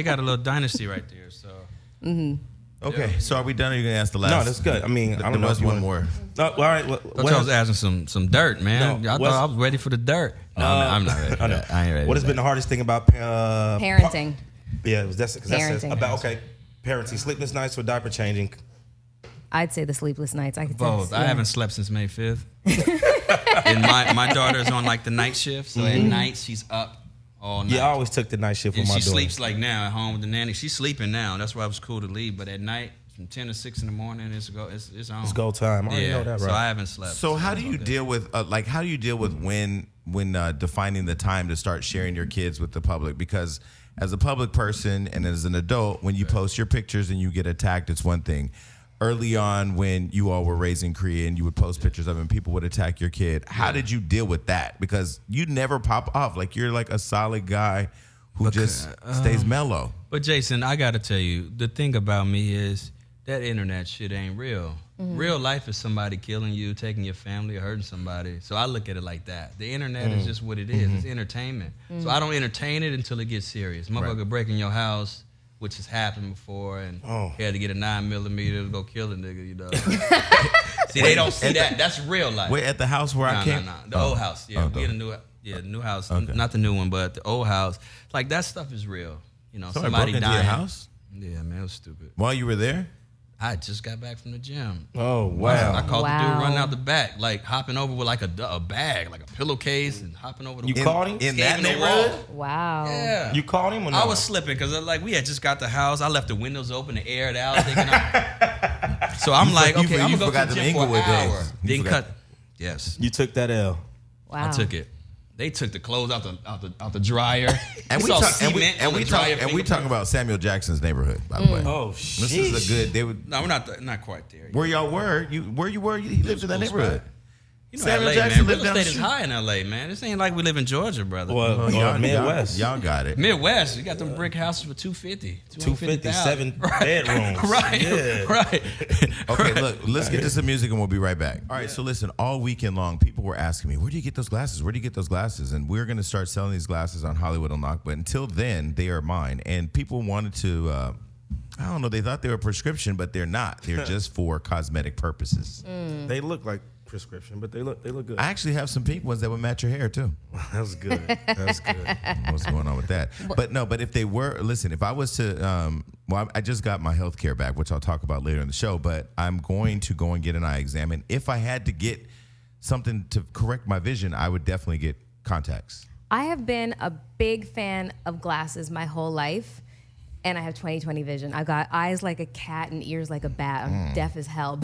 got a little dynasty right there. So Okay, so are we done? Or are you gonna ask the last? No, that's good. I mean, I don't know There was if you one wanna- more. All right. I thought I was asking some dirt, man. No, I thought I was ready for the dirt. No, I'm not ready. I know. I ain't ready. What has for been that. the hardest thing about Parenting. Yeah, that's Parenting. about parenting, sleepless nights or diaper changing. I'd say the sleepless nights. I could Both. say, I haven't slept since May 5th. And my daughter's on like the night shift, so at night she's up all night. Yeah, I always took the night shift with And my she daughter. sleeps like now at home with the nanny. She's sleeping now. That's why it was cool to leave. But at night, from 10 to 6 in the morning, it's on. It's go time. I already know that, right? So I haven't slept. So how do you deal with how do you deal with when defining the time to start sharing your kids with the public? Because as a public person and as an adult, when you post your pictures and you get attacked, it's one thing. Early on, when you all were raising Korean, you would post pictures of it and people would attack your kid. How did you deal with that? Because you never pop off. Like, you're like a solid guy who just stays mellow. But Jason, I got to tell you, the thing about me is that internet shit ain't real. Real life is somebody killing you, taking your family, or hurting somebody. So I look at it like that. The internet is just what it is. It's entertainment. So I don't entertain it until it gets serious. Motherfucker breaking your house, which has happened before, and he had to get a 9mm to go kill a nigga, you know. See, they don't see that. That's real life. Wait, at the house where I came? No. The old house. Yeah, we had a new house. Okay. Not the new one, but the old house. Like, that stuff is real. You know, Somebody somebody broke into dying. your house? Yeah, man, it was stupid. While you were there? I just got back from the gym. Oh, wow. I caught the Wow. dude running out the back, like hopping over with like a bag, like a pillowcase, and hopping over the You caught him? In that escaping the neighborhood? wall. wow. Yeah. You caught him or no? I was slipping because like we had just got the house. I left the windows open to air it out. So I'm like, okay, I'm you gonna go forgot to the them gym for an Inglewood days. hour. You Then forgot. cut. Yes, You took that L. Wow. I took it. They took the clothes out the dryer. And we saw talk, cement on the dryer talking fingerprint. about Samuel Jackson's neighborhood, by the way. Oh, This is a good. They would. No, we're not quite there. Where y'all were? He lived in that neighborhood. You know, Samuel LA, Jackson man. lived Real down the estate is street. high in LA, man. This ain't like we live in Georgia, brother. Well, Midwest. Y'all got it. Midwest, you got them brick houses for $250,000. 257 Right. bedrooms. Right. Yeah. Right. Okay, look, let's get to some music and we'll be right back. All right, so listen, all weekend long, people were asking me, where do you get those glasses? Where do you get those glasses? And we're going to start selling these glasses on Hollywood Unlocked, but until then, they are mine. And people wanted to, I don't know, they thought they were prescription, but they're not. They're just for cosmetic purposes. They look like prescription, but they look good. I actually have some pink ones that would match your hair, too. That was good. That was good. What's going on with that? But if they were, listen, if I was to, I just got my health care back, which I'll talk about later in the show, but I'm going to go and get an eye exam. And if I had to get something to correct my vision, I would definitely get contacts. I have been a big fan of glasses my whole life, and I have 20/20 vision. I've got eyes like a cat and ears like a bat. I'm deaf as hell.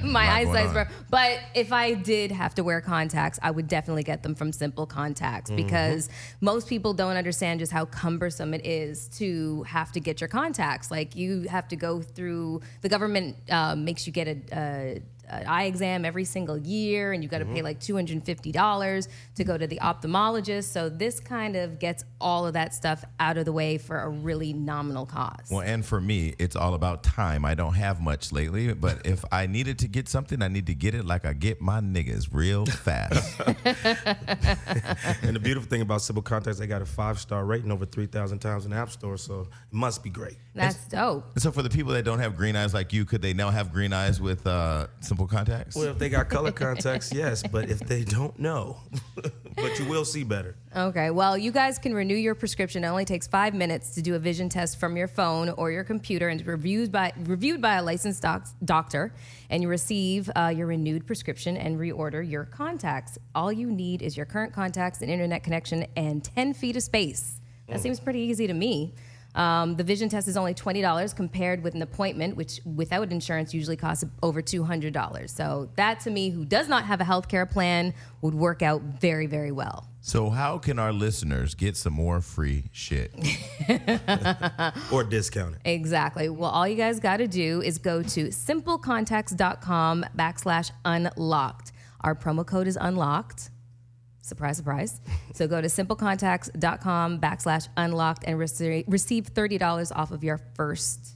My eyesight's rough. But if I did have to wear contacts, I would definitely get them from Simple Contacts because most people don't understand just how cumbersome it is to have to get your contacts. Like, you have to go through, the government makes you get an eye exam every single year, and you got to pay like $250 to go to the ophthalmologist. So this kind of gets all of that stuff out of the way for a really nominal cost. Well, and for me, it's all about time. I don't have much lately, but if I needed to get something, I need to get it like I get my niggas real fast. And the beautiful thing about Simple Contacts, they got a 5-star rating over 3,000 times in the App Store, so it must be great. That's dope. So for the people that don't have green eyes like you, could they now have green eyes with Simple Contacts? Well, if they got color contacts, yes, but if they don't, no. But you will see better. Okay, well, you guys can renew your prescription. It only takes 5 minutes to do a vision test from your phone or your computer, and it's reviewed by a licensed doctor, and you receive your renewed prescription and reorder your contacts. All you need is your current contacts, an internet connection, and 10 feet of space. That seems pretty easy to me. The vision test is only $20 compared with an appointment, which without insurance usually costs over $200. So that, to me, who does not have a healthcare plan, would work out very, very well. So how can our listeners get some more free shit? Or discounted. Exactly. Well, all you guys got to do is go to simplecontacts.com/unlocked. Our promo code is unlocked. Surprise, surprise. So go to simplecontacts.com/unlocked and receive $30 off of your first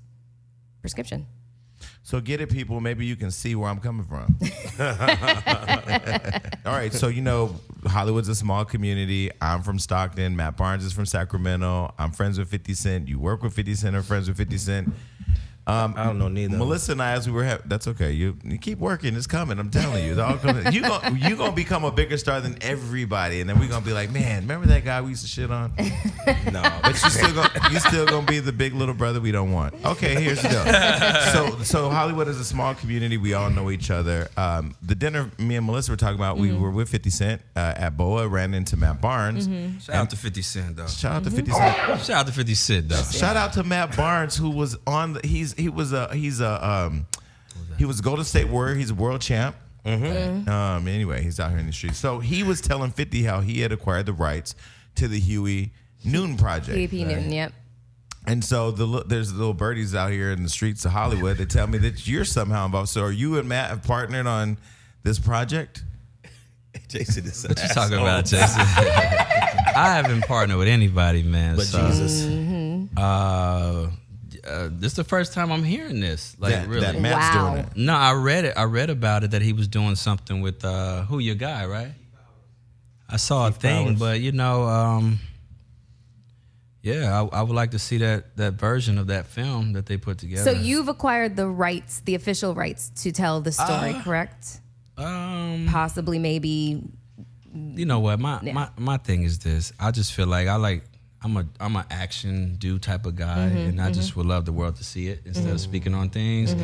prescription. So get it, people. Maybe you can see where I'm coming from. All right. So, Hollywood's a small community. I'm from Stockton. Matt Barnes is from Sacramento. I'm friends with 50 Cent. You work with 50 Cent or friends with 50 Cent. I don't know neither. Melissa and I, as we were that's okay. You keep working. It's coming. I'm telling you. It's all coming. You gonna become a bigger star than everybody, and then we're gonna be like, man, remember that guy we used to shit on? No, but you still gonna be the big little brother we don't want. Okay, here's the deal. So Hollywood is a small community. We all know each other. The dinner me and Melissa were talking about, we were with 50 Cent at BOA, ran into Matt Barnes. Shout out to 50 Cent, though. Shout out to 50 Cent. Shout out to 50 Cent, though. Shout out to Matt Barnes, who was on. He was Golden State Warrior. He's a world champ. Anyway, he's out here in the streets. So he was telling 50 how he had acquired the rights to the Huey Newton project. Huey P. Newton, yep. And so there's little birdies out here in the streets of Hollywood that tell me that you're somehow involved. So are you and Matt have partnered on this project? Jason is What you talking about, Jason? I haven't partnered with anybody, man. But Jesus. This is the first time I'm hearing this. Like, really. That Matt's Wow. doing it. No, I read about it that he was doing something with who your guy, right? I saw a thing, but I would like to see that version of that film that they put together. So you've acquired the rights, the official rights to tell the story, correct? Possibly, maybe. You know what? My thing is this. I just feel like I'm an action dude type of guy, and I just would love the world to see it instead of speaking on things.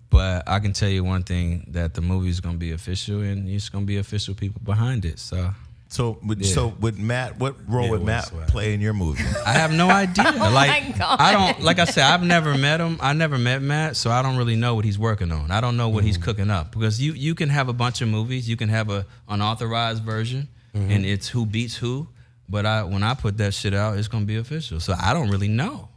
But I can tell you one thing, that the movie is going to be official, and it's going to be official people behind it. So with Matt, what role would Matt play in your movie? I have no idea. my God. I don't, like I said, I've never met him. I never met Matt, so I don't really know what he's working on. I don't know what he's cooking up, because you can have a bunch of movies. You can have a unauthorized version, and it's who beats who. But when I put that shit out, it's gonna be official. So I don't really know.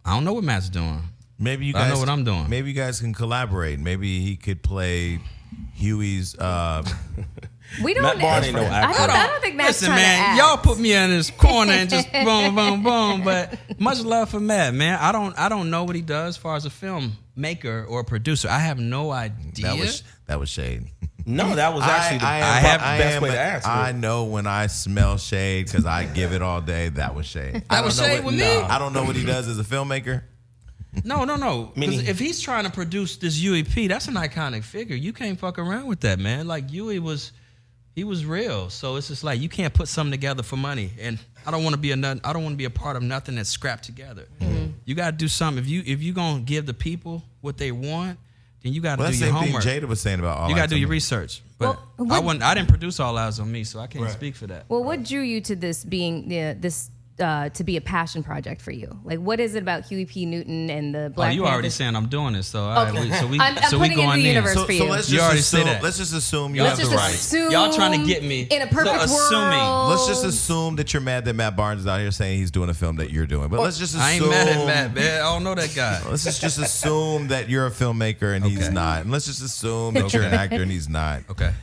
I don't know what Matt's doing. Maybe you guys. I know what I'm doing. Maybe you guys can collaborate. Maybe he could play Huey's. We don't. Matt Barnes ain't no actor. I don't think Matt's Listen, trying man, to act. y'all put me in this corner and just boom, boom, boom. But much love for Matt, man. I don't know what he does as far as a filmmaker or a producer. I have no idea. That was shade. No, that was actually the best way to answer. I know when I smell shade because I give it all day. That was shade. That was shade with me? I don't know what he does as a filmmaker. No. Meaning- Because if he's trying to produce this UEP, that's an iconic figure. You can't fuck around with that, man. Like, Huey was real. So it's just like, you can't put something together for money. And I don't want to be a part of nothing that's scrapped together. You got to do something. If you gonna give the people what they want, then you got to do your homework. Thing Jada was saying about All You Eyes got to do on your Me. research. But Well, I didn't produce All Eyes on Me, so I can't speak for that. Well, what drew you to this being to be a passion project for you? Like, what is it about Huey P. Newton and the Black you Panthers? already saying I'm doing this, so I'm we putting it in going the in. universe for you. So let's You just already assume. said that. Let's just assume you Let's have just the rights. assume Y'all trying to get me. in a perfect assuming. world. Let's just assume that you're mad that Matt Barnes is out here saying he's doing a film that you're doing. But let's just assume. I ain't mad at Matt, man. I don't know that guy. Let's just assume that you're a filmmaker and he's not. And let's just assume that you're an actor and he's not. Okay.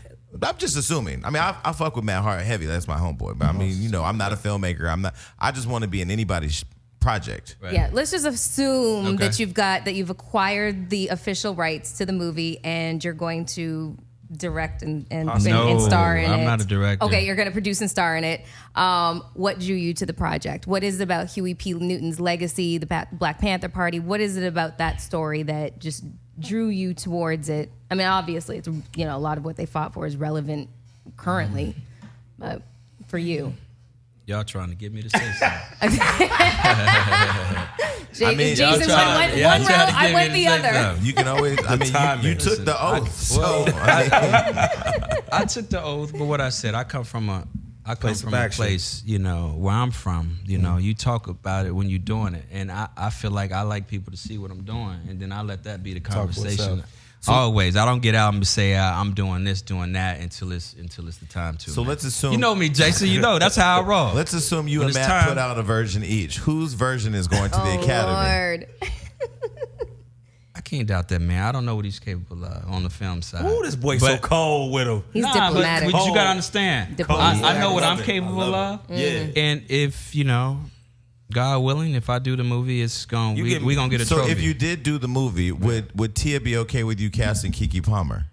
I'm just assuming. I mean, I fuck with Matt Hart heavy. That's my homeboy. But I mean, I'm not a filmmaker. I just want to be in anybody's project. Right. Yeah, let's just assume Okay. that you've acquired the official rights to the movie and you're going to direct and star in it. I'm not a director. Okay, you're going to produce and star in it. What drew you to the project? What is it about Huey P. Newton's legacy, the Black Panther Party? What is it about that story that just drew you towards it? I mean, obviously, it's a lot of what they fought for is relevant currently, but for you. Y'all trying to get me to say something. Jason went one route, I went the other. You can always. I mean, you took the oath. So I took the oath, but what I said, I come from a place, where I'm from. You talk about it when you're doing it, and I feel like I like people to see what I'm doing, and then I let that be the conversation. Always, I don't get out and say I'm doing this, doing that until it's the time to. So let's assume. You know me, Jason. That's how I roll. Let's assume you When and it's Matt time. put out a version each. Whose version is going to the Academy? Lord. I can't doubt that, man. I don't know what he's capable of on the film side. Ooh, this boy so cold with him. He's diplomatic. But you gotta understand. Diplomatic. I know what I'm I capable love of. it. Yeah. And if God willing, if I do the movie, it's we gonna get a So trophy. if you did do the movie, would Tia be okay with you casting Keke Palmer?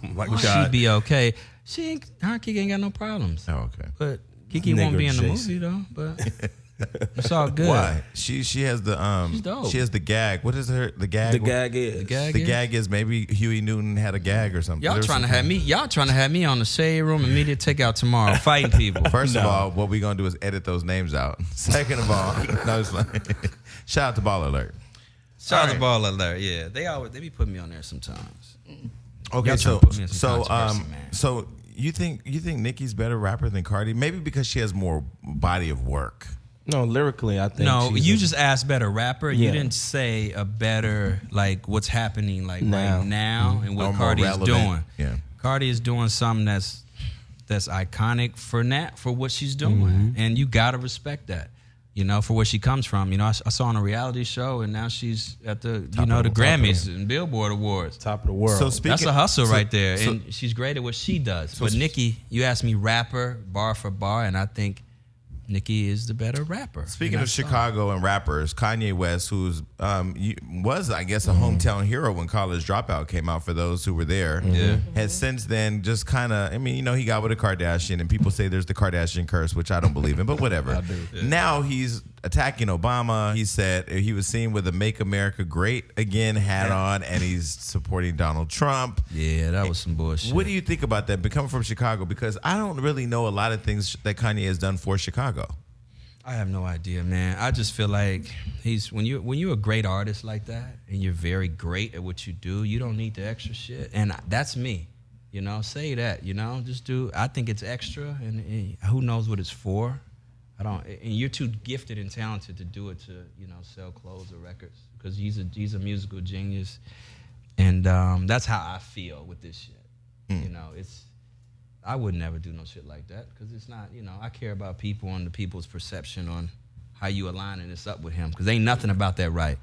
she'd be okay. Keke ain't got no problems. Oh, okay. But Keke won't be in the Jason. movie though. But It's all good. Why? She has the She's dope. she has the gag. What is the gag? The gag is. The gag is maybe Huey Newton had a gag or something. Y'all trying to have me on the shade room and media takeout tomorrow, fighting people. First of all, what we gonna do is edit those names out. Second of all, no, it's like, shout out to Ball Alert. Shout out to Ball Alert. Yeah, they be putting me on there sometimes. Okay, Y'all so trying to put me in some controversy, man. so you think Nicki's better rapper than Cardi? Maybe because she has more body of work. No, lyrically, I think. No, you just asked better rapper. You didn't say a better like what's happening like right now and Or what more Cardi is relevant. doing. Yeah. Cardi is doing something that's iconic for what she's doing, and you gotta respect that. You know, for where she comes from. You know, I saw on a reality show, and now she's at the the Grammys and Billboard Awards. top of the world. So speaking, That's a hustle right there, so- and she's great at what she does. But Nicki, you asked me rapper, bar for bar, and I think Nicki is the better rapper. Speaking of Chicago and rappers, Kanye West, who's was, I guess, a hometown hero when College Dropout came out for those who were there, has since then just kind of, I mean, you know, he got with a Kardashian, and people say there's the Kardashian curse, which I don't believe in, but whatever. Now he's attacking Obama. He said he was seen with a Make America Great Again hat on, and he's supporting Donald Trump. Yeah, that was some bullshit. What do you think about that, becoming from Chicago? Because I don't really know a lot of things that Kanye has done for Chicago. I have no idea, man. I just feel like when you're a great artist like that and you're very great at what you do, you don't need the extra shit. And that's me, you know. Say that, you know. Just do. I think it's extra, and who knows what it's for. I don't. And you're too gifted and talented to do it to, you know, sell clothes or records, because he's a musical genius, and that's how I feel with this shit. You know, I would never do no shit like that, because it's not, you know, I care about people and the people's perception on how you aligning this up with him, because ain't nothing about that right.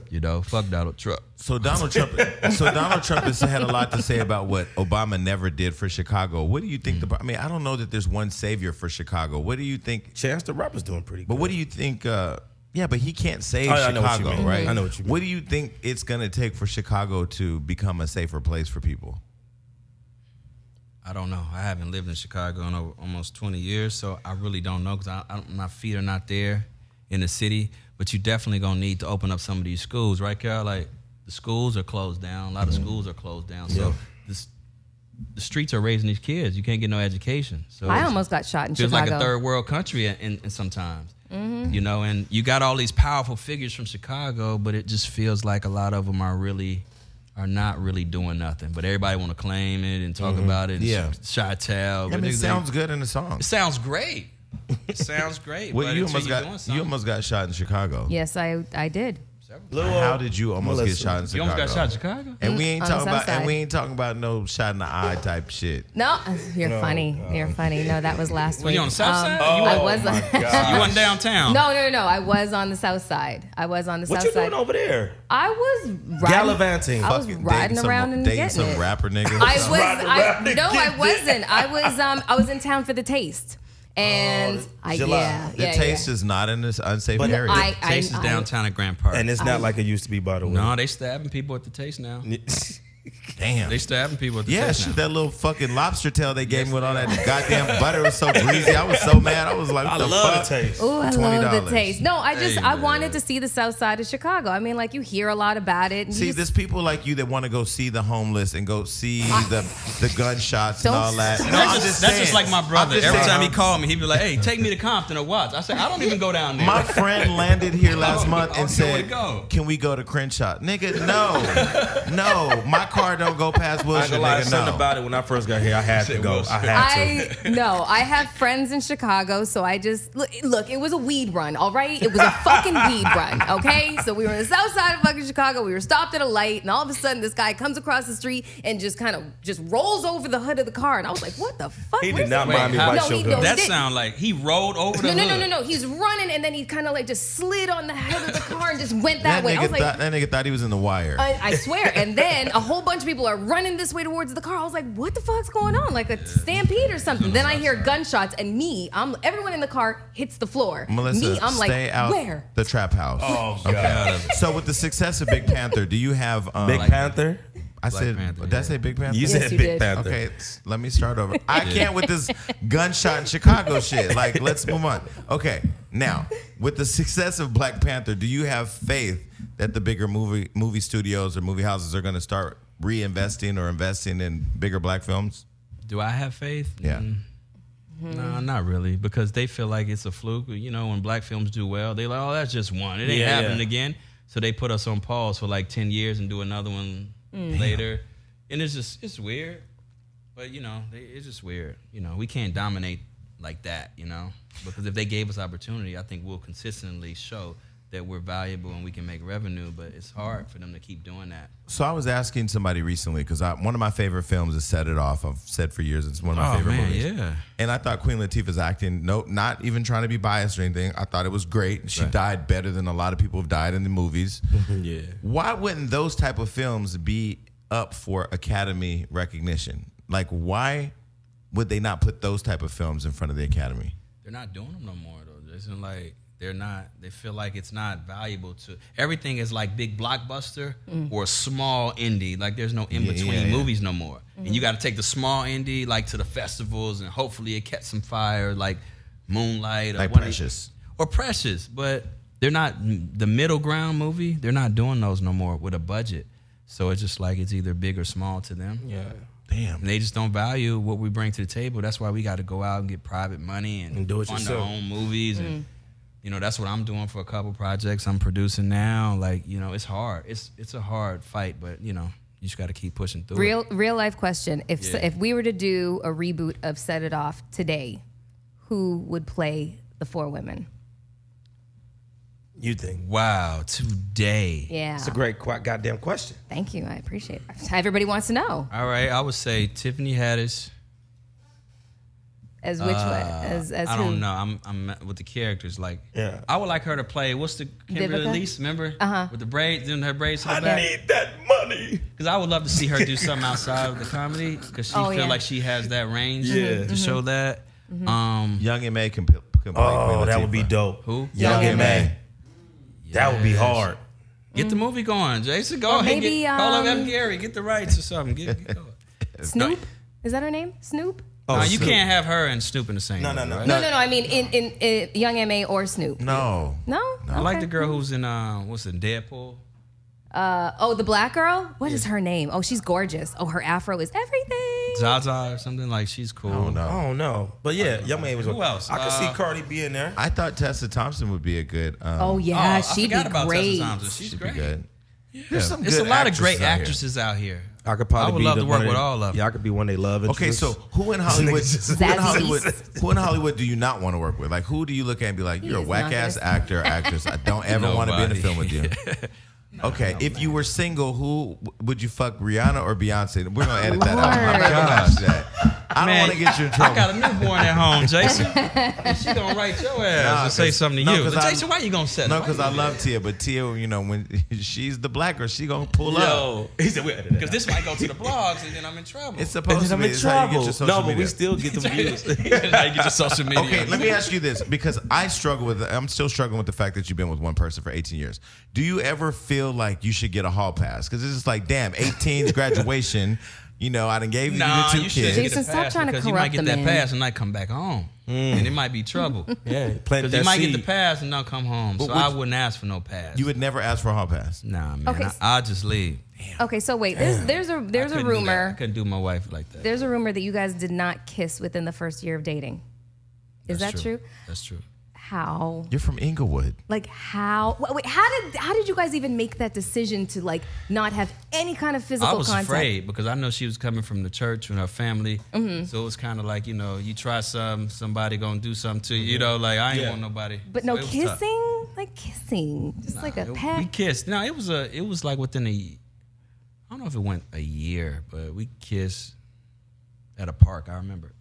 You know, fuck Donald Trump. So Donald Trump has had a lot to say about what Obama never did for Chicago. What do you think? I mean, I don't know that there's one savior for Chicago. What do you think? Chance the Rapper's doing pretty good. But what do you think? Yeah, but he can't save I know what you Chicago, mean. right? I know what you mean. What do you think it's going to take for Chicago to become a safer place for people? I don't know. I haven't lived in Chicago in almost 20 years, so I really don't know, because my feet are not there in the city. But you definitely gonna need to open up some of these schools, right, Carol? Like, the schools are closed down. A lot of schools are closed down. So the streets are raising these kids. You can't get no education. So I almost got shot in feels Chicago. like a third world country in sometimes. You know, and you got all these powerful figures from Chicago, but it just feels like a lot of them are not really doing nothing, but everybody want to claim it and talk about it. And Chi-Town. I mean, it sounds good in the song. It sounds great. It sounds great. Well, but you until you're doing you something- almost got shot in Chicago. Yes, I did. How did you almost get shot in You Chicago? almost got shot in Chicago? And we ain't On the talking south about side. no shot in the eye type shit. No, you're funny. You're funny. No, that was last Were week. you on the south side? I was. You wasn't downtown. No. I was on the south side. What south you side. doing over there? I was riding, Gallivanting. I was Fucking riding around and dating getting some it. rapper nigga. I wasn't. I was in town for the taste. And July. The Taste is not in this unsafe But area. Taste is downtown at Grand Park. And it's not like it used to be, by the way. No, they stabbing people at the Taste now. Damn. They stabbing people at the Yeah, Taste shit, now. that little fucking lobster tail they gave me with all that goddamn butter was so greasy. I was so mad. I was like, what I the love fuck? the Taste. Oh, I love $20. the taste. No, I Hey, wanted to see the south side of Chicago. I mean, like, you hear a lot about it. And See, you there's people like you that want to go see the homeless and go see the gunshots and Don't- all that. No, That's I'm just, just that's saying. just like my I'm brother. just Every saying. time he called me, he'd be like, "Hey, take me to Compton or Watts." I said, "I don't even go down there." My friend landed here last Oh, month and okay, said, where'd it go? "Can we go to Crenshaw?" Nigga, no. My car don't go past I Wilshire, ain't gonna lie, nigga, something no. about it. When I first got here, I had to Said go. Wilshire. I had to. I have friends in Chicago, so I just look. It was a weed run, all right. It was a fucking weed run, okay. So we were on the south side of fucking Chicago. We were stopped at a light, and all of a sudden, this guy comes across the street and just kind of rolls over the hood of the car, and I was like, "What the fuck?" He Where's did not the- mind me how- white No, show he- gun. no, That didn't. sound like he rolled over the hood. No. He's running, and then he kind of like just slid on the hood of the car and just went that That way. I was like, nigga thought he was in the wire. I swear. And then a whole bunch of people are running this way towards the car. I was like, what the fuck's going on? Like a stampede or something. Then I hear gunshots, and everyone in the car hits the floor. Melissa, I'm stay like, out where? the trap house. Oh, God. So with the success of Big Panther, do you have Big Panther? I Black said, Panther, did I yeah. say Big Panther? You Yes, said you Big did. Panther. Okay, let me start over. I can't with this gunshot in Chicago shit. Like, let's move on. Okay, now, with the success of Black Panther, do you have faith that the bigger movie studios or movie houses are going to start reinvesting or investing in bigger black films? Do I have faith? Yeah. No, not really, because they feel like it's a fluke. You know, when black films do well, they like, oh, that's just one. It ain't Yeah, happening yeah. again. So they put us on pause for like 10 years and do another one later. And it's weird. But, you know, it's just weird. You know, we can't dominate like that, you know, because if they gave us opportunity, I think we'll consistently show that we're valuable and we can make revenue, but it's hard for them to keep doing that. So I was asking somebody recently, because one of my favorite films is Set It Off. I've said for years it's one of my favorite movies. Yeah. And I thought Queen Latifah's acting, not even trying to be biased or anything, I thought it was great. She died better than a lot of people have died in the movies. Yeah. Why wouldn't those type of films be up for Academy recognition? Like, why would they not put those type of films in front of the Academy? They're not doing them no more, though. It's like they feel like it's not valuable to, everything is like big blockbuster or small indie. Like there's no in-between movies no more. And you got to take the small indie like to the festivals and hopefully it catch some fire like Moonlight or Like one of- Precious. or Precious, but they're not the middle ground movie. They're not doing those no more with a budget. So it's just like it's either big or small to them. Yeah. Damn. And they just don't value what we bring to the table. That's why we got to go out and get private money and do it fund yourself. our own movies. And, you know, that's what I'm doing for a couple projects I'm producing now. Like, you know, it's hard. It's a hard fight, but, you know, you just got to keep pushing through it. Real life question. If we were to do a reboot of Set It Off today, who would play the 4 women? You think? Wow, today. Yeah. It's a great goddamn question. Thank you. I appreciate it. Everybody wants to know. All right, I would say Tiffany Haddish. As which one? As I who? don't know. I'm with the characters. Like, Yeah. I would like her to play. What's the Kimberly Vivica? Elise? Remember? Uh-huh. With the braids, doing her braids to the I back. need that money. Because I would love to see her do something outside of the comedy. Because she Oh, feel yeah. like she has that range Yeah. to show that. Young and May can play Queen Oh, that Latifah. would be dope. Who? Young and May. That would be Yes. hard. Get the movie going, Jason. Go Or ahead. maybe, Call up F. Gary. Get the rights or something. Get going. Snoop? Is that her name? Snoop? No, you Snoop. can't have her and Snoop in the same No, movie, no, no. right? No. I mean, in Young M.A. or Snoop. No. No? I like Okay. the girl who's in, what's it, Deadpool? The black girl? What is her name? Oh, she's gorgeous. Oh, her afro is everything. Zaza or something. Like, she's cool. Oh, no. I don't know. But yeah, Young May was Who else? I could see Cardi B in there. I thought Tessa Thompson would be a good. Oh, yeah. I She'd be forgot about great. Tessa Thompson. She's she'd great. be good. There's some There's a good lot of great actresses out here. actresses out here. I could probably I would be love the to one work of with the- all of them. Yeah, I could be one they love. Okay, interests. so who in Hollywood? Zazie. Who in Hollywood do you not want to work with? Like, who do you look at and be like, you're a is whack not ass gonna- actor, or actress. I don't ever want to be in a Nobody. film with you. Okay, if you were single, who would you fuck, Rihanna or Beyonce? We're gonna edit that out. I'm not gonna watch that. I don't want to get you in trouble. I got a newborn at home, Jason. And she gonna write your ass Nah, and say 'cause- something to no, you. 'cause But I- Jason, why you gonna set No, it? because I love Tia, but Tia, you know, when she's the black girl, she gonna pull up. Yo, he said, "Wait, because this might go to the blogs and then I'm in trouble. It's supposed to I'm be. in It's how you get trouble. your social No, but media. we still get the views. How you get your social media. Okay, let me ask you this, because I'm still struggling with the fact that you've been with one person for 18 years. Do you ever feel like you should get a hall pass? Because it's just like, damn, 18's graduation. You know, I done gave you Nah, the 2 you should kids. get Jason, a stop pass trying to because you might corrupt get the that man. pass and not come back home, and it might be trouble. Yeah, plant Because that you might seed. get the pass and not come home. So would I you- wouldn't ask for no pass. You would never ask for a hall pass. Nah, man. Okay. I'll just leave. Okay, so wait. There's a I couldn't do that. I rumor. couldn't do my wife like that. There's a rumor that you guys did not kiss within the first year of dating. Is That's that true? That's true. How? You're from Inglewood. Like how? Wait, how did you guys even make that decision to like not have any kind of physical I was contact? afraid because I know she was coming from the church and her family. Mm-hmm. So it was kind of like, you know, you try somebody gonna do something to you. You know, like I ain't Yeah. want nobody. But So no it was tough. kissing, like kissing, just like a We peck. kissed. No, it was like within I don't know if it went a year, but we kissed at a park. I remember.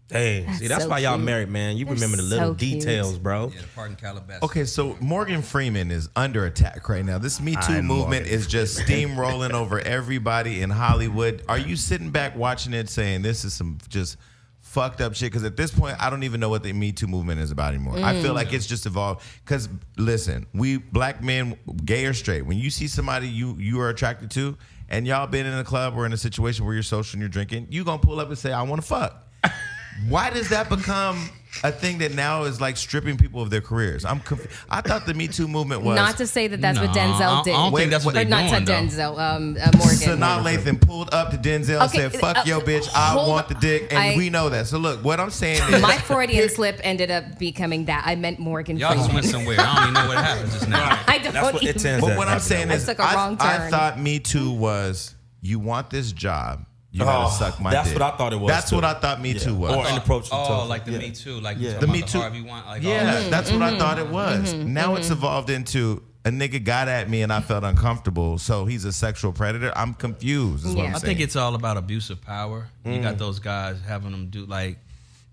Dang, see, that's so why y'all cute. married, man. You They're remember the little so cute. details, bro. Yeah, the park in Calabasas. Okay, so Morgan Freeman is under attack right now. This Me Too I'm movement Morgan is just steamrolling over everybody in Hollywood. Are you sitting back watching it saying this is some just fucked up shit? Because at this point, I don't even know what the Me Too movement is about anymore. I feel like it's just evolved. Because listen, we black men, gay or straight, when you see somebody you are attracted to and y'all been in a club or in a situation where you're social and you're drinking, you gonna pull up and say, I want to fuck. Why does that become a thing that now is like stripping people of their careers? I thought the Me Too movement was not to say that that's what Denzel did. I don't think that's what they're not doing, to though. Denzel, Morgan. Sanaa Lathan pulled up to Denzel and Okay, said, fuck yo bitch, I hold want the dick, and we know that. So look, what I'm saying is My Freudian slip ended up becoming that. I meant Morgan Y'all just Freeman. went somewhere. I don't even know what happened just now. I don't That's what it even- tends But to what I'm happen saying that is, I took a wrong I turn. thought Me Too was, you want this job, you gotta suck my that's dick. what I thought it was, That's too. what I thought Me Too was. Or an approach to Oh, talk. like the Yeah. Me Too, like Yeah. the The Me Me Too. Too. Harvey Weinstein, like Yeah, all that's what I thought it was. Now it's evolved into a nigga got at me and I felt uncomfortable, so he's a sexual predator. I'm confused. Is what Yeah. I'm I saying. think it's all about abuse of power. You got those guys having them do like,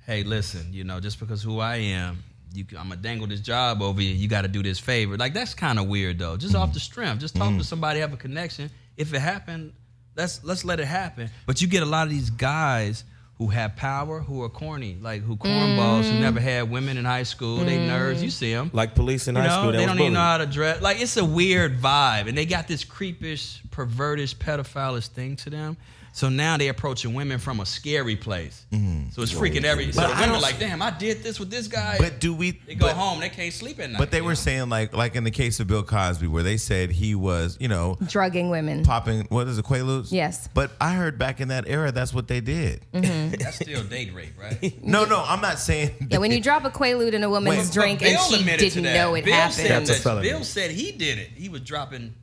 hey, listen, just because who I am, I'm gonna dangle this job over you. You got to do this favor. Like that's kind of weird though. Just off the strength, just talk to somebody, have a connection. If it happened, let's let it happen. But you get a lot of these guys who have power, who are corny, like who cornballs, who never had women in high school. They nerds. You see them. Like police in high school. They That don't was even know bullied. how to dress. Like it's a weird vibe, and they got this creepish, pervertish, pedophilish thing to them. So now they approaching women from a scary place. So it's freaking every. So But the I women are don't- like, damn, I did this with this guy. But do we? They go but- home, they can't sleep at night. But they were know? saying like in the case of Bill Cosby, where they said he was, drugging women. popping, what is it, Quaaludes? Yes. But I heard back in that era, that's what they did. That's still date rape, right? No, I'm not saying. Yeah, when you drop a Quaalude in a woman's Wait, drink and Bill she admitted to didn't that. know it Bill happened. Said That's a that, felony. Bill said he did it. He was dropping,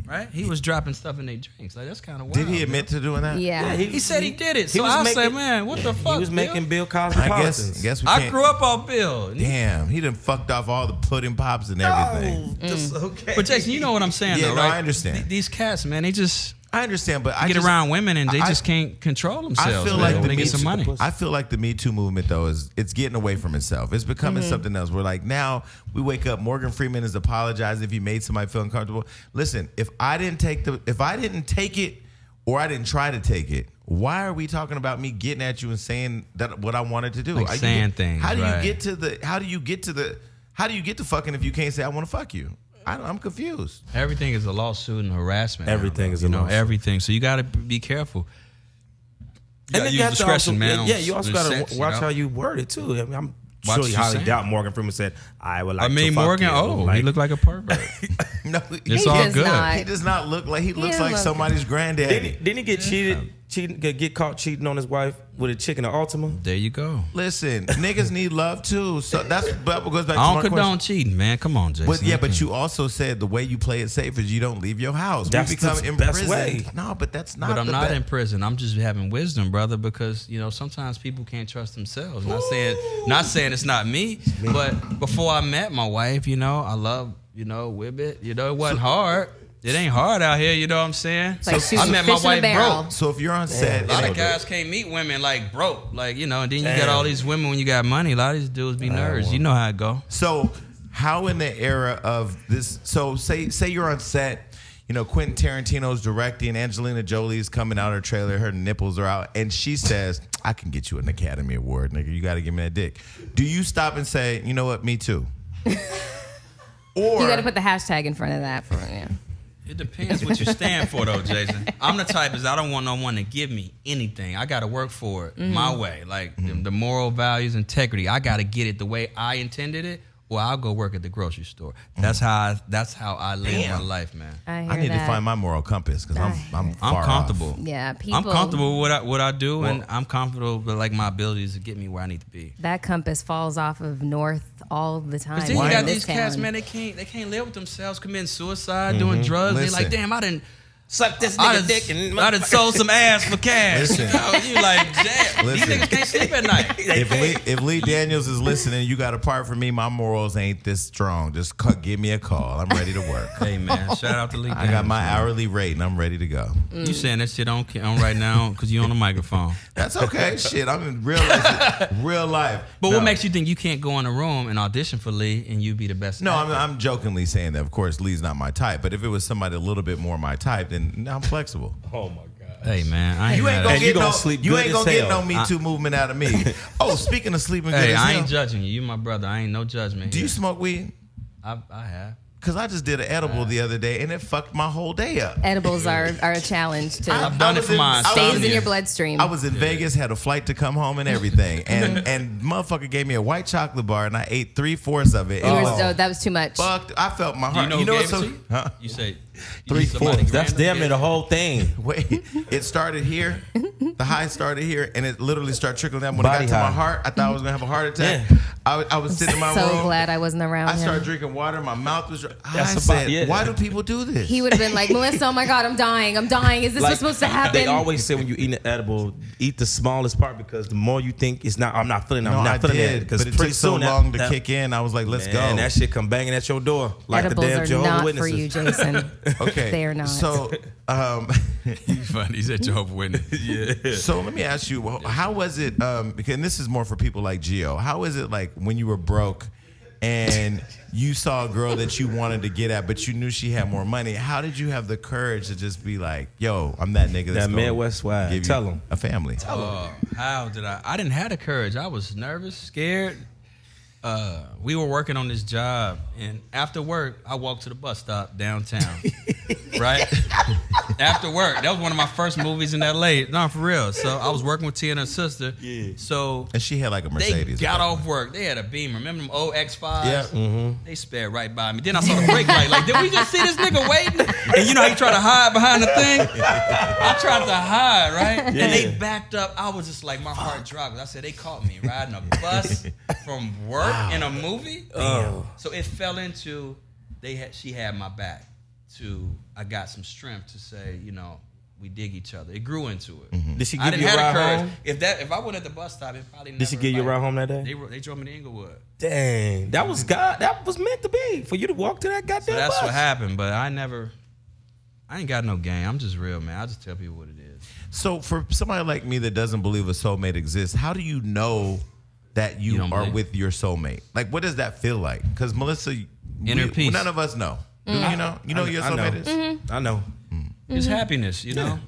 right? He was dropping stuff in their drinks. Like that's kind of wild. Did he admit to doing that? Yeah. He said he did it. He So was I making- said, man, what the fuck? He was Bill? making Bill Cosby I politics. guess we I can't. grew up on Bill. Damn, he done fucked off all the pudding pops and everything. Okay. But Jason, you know what I'm saying, Yeah, though, no, right? I understand. These cats, man, they just I understand, but I get just, around women and they I- just can't control themselves. I feel man, like when the they Me get some Too- money. I feel like the Me Too movement though it's getting away from itself. It's becoming something else. We're like now we wake up. Morgan Freeman is apologizing if he made somebody feel uncomfortable. Listen, if I didn't take it or I didn't try to take it, why are we talking about me getting at you and saying that what I wanted to do? Like saying things, How do right. you get to fucking if you can't say I want to fuck you? I'm confused. Everything is a lawsuit and harassment. now, Everything bro. is a lawsuit. everything. So you got to be careful. You And gotta then use you have to discretion, also, man. Yeah, you also got Sense, to watch know? how you word it too. I mean, I'm Watch sure what you you highly saying. doubt Morgan Freeman said, "I would like I mean, to fuck Morgan. you." Oh, Like, he looked like a pervert. No, It's He all does good. not. he does not look like he looks Yeah, like look. somebody's granddaddy. Didn't he get caught cheating on his wife with a chick in an Ultima? There you go. Listen, niggas need love too. So that goes back to I my don't question. condone cheating, man. Come on, Jason. But yeah, Okay. but you also said the way you play it safe is you don't leave your house. That's we become the imprisoned. best way. No, but that's not. But I'm the not best. in prison. I'm just having wisdom, brother, because sometimes people can't trust themselves. Not saying it's not me, but before I met my wife, I love, Whibbit. It wasn't hard. It ain't hard out here, you know what I'm saying? It's like I shooting met my fish in a wife barrel. broke. So if you're on set, A lot and of guys can't meet women like broke, and then you got all these women when you got money. A lot of these dudes be nerds. You know how it go. so how in the era of this? So say you're on set. Quentin Tarantino's directing. Angelina Jolie's coming out of her trailer. Her nipples are out, and she says, "I can get you an Academy Award, nigga. You got to give me that dick." Do you stop and say, "You know what? Me too"? Or You got to put the hashtag in front of that. It depends what you stand for, though, Jason. I'm the type I don't want no one to give me anything. I got to work for it my way, like the moral values, integrity. I got to get it the way I intended it, or I'll go work at the grocery store. That's how I live my life, man. I need to find my moral compass because I'm far I'm comfortable. off. Yeah, people. I'm comfortable with what I do, and I'm comfortable with my abilities to get me where I need to be. That compass falls off of north all the time. But then you in got this these cats, town. man. They can't live with themselves, committing suicide, doing drugs. They Listen. like, damn, I didn't. Suck this I nigga dick and done sold some ass for cash. Listen. You like, damn, these Listen. niggas can't sleep at night. If Lee Daniels is listening, you got a part for me. My morals ain't this strong. Just give me a call. I'm ready to work. Hey, man, shout out to Lee. I got my hourly rate and I'm ready to go. You saying that shit on right now because you on the microphone. That's okay. Shit, I'm in real life. But No. what makes you think you can't go in a room and audition for Lee and you be the best? No, actor? I'm jokingly saying that. Of course, Lee's not my type. But if it was somebody a little bit more my type, then I'm flexible. Oh my God. Hey, man, I ain't You ain't mad gonna at get you gonna no. sleep You good ain't as gonna get hell. no Me Too movement out of me. Oh, speaking of sleeping good Hey, as I hell, ain't judging you. You my brother. I ain't no judgment. do you here. smoke weed? I have. Because I just did an edible the other day, and it fucked my whole day up. Edibles are a challenge to I've done it for mine. stays in your bloodstream. I was in Vegas, had a flight to come home and everything, and motherfucker gave me a white chocolate bar, and I ate 3/4 of it. That was too much. Fucked. I felt my heart. You know what's who so? gave it to you? Huh? You say 3/4. That's damn near the whole thing. Wait, it started here. The high started here, and it literally started trickling down. When Body it got to high. my heart, I thought I was gonna have a heart attack. Yeah. I was sitting in my so room. glad I wasn't around I him. started drinking water. My mouth was dry. I That's said, about- yeah. why do people do this? He would have been like, Melissa, oh my God, I'm dying. Is this what's supposed to happen? They always say when you eat an edible, eat the smallest part because the more you think it's not, I'm not feeling it. No, I'm I not feeling did, it. Because but it took so long to kick in. I was like, let's go. And that shit come banging at your door like Edibles the damn are Jehovah's not Witnesses. for you, Jason. Okay, They are not. So, He's funny. He's at Jehovah's Witness. Yeah. so let me ask you, how was it? Because and this is more for people like Gio. How is it like when you were broke and you saw a girl that you wanted to get at, but you knew she had more money? How did you have the courage to just be like, "Yo, I'm that nigga"? That's That Midwest swag. give Tell you him. a family. How did I? I didn't have the courage. I was nervous, scared. We were working on this job, and after work, I walked to the bus stop downtown. Right? After work. That was one of my first movies in LA. No, for real. So I was working with Tia and her sister. Yeah. And she had like a They Mercedes. got off work. They had a Beamer. Remember them old X5s? Yeah. Mm-hmm. They sped right by me. Then I saw the brake light. Like, did we just see this nigga waiting? And you know how you try to hide behind the thing? I tried to hide, right? Yeah. And they backed up. I was just like, my heart dropped. I said, they caught me riding a bus from work in a movie. So it fell into, she had my back. I got some strength to say, you know, we dig each other. It grew into it. Mm-hmm. Did she I give didn't you a have ride the courage. home? If I went at the bus stop, it probably never. Did she give you a ride home that day? They drove me to Inglewood. Dang, that was God. That was meant to be for you to walk to that goddamn So that's bus. what happened. But I ain't got no game. I'm just real, man. I just tell people what it is. So for somebody like me that doesn't believe a soulmate exists, how do you know that you don't are believe? with your soulmate? Like, what does that feel like? Because Melissa, Inner peace. none of us know. Do you know? You know who your soulmate is? I know. It's happiness, you know.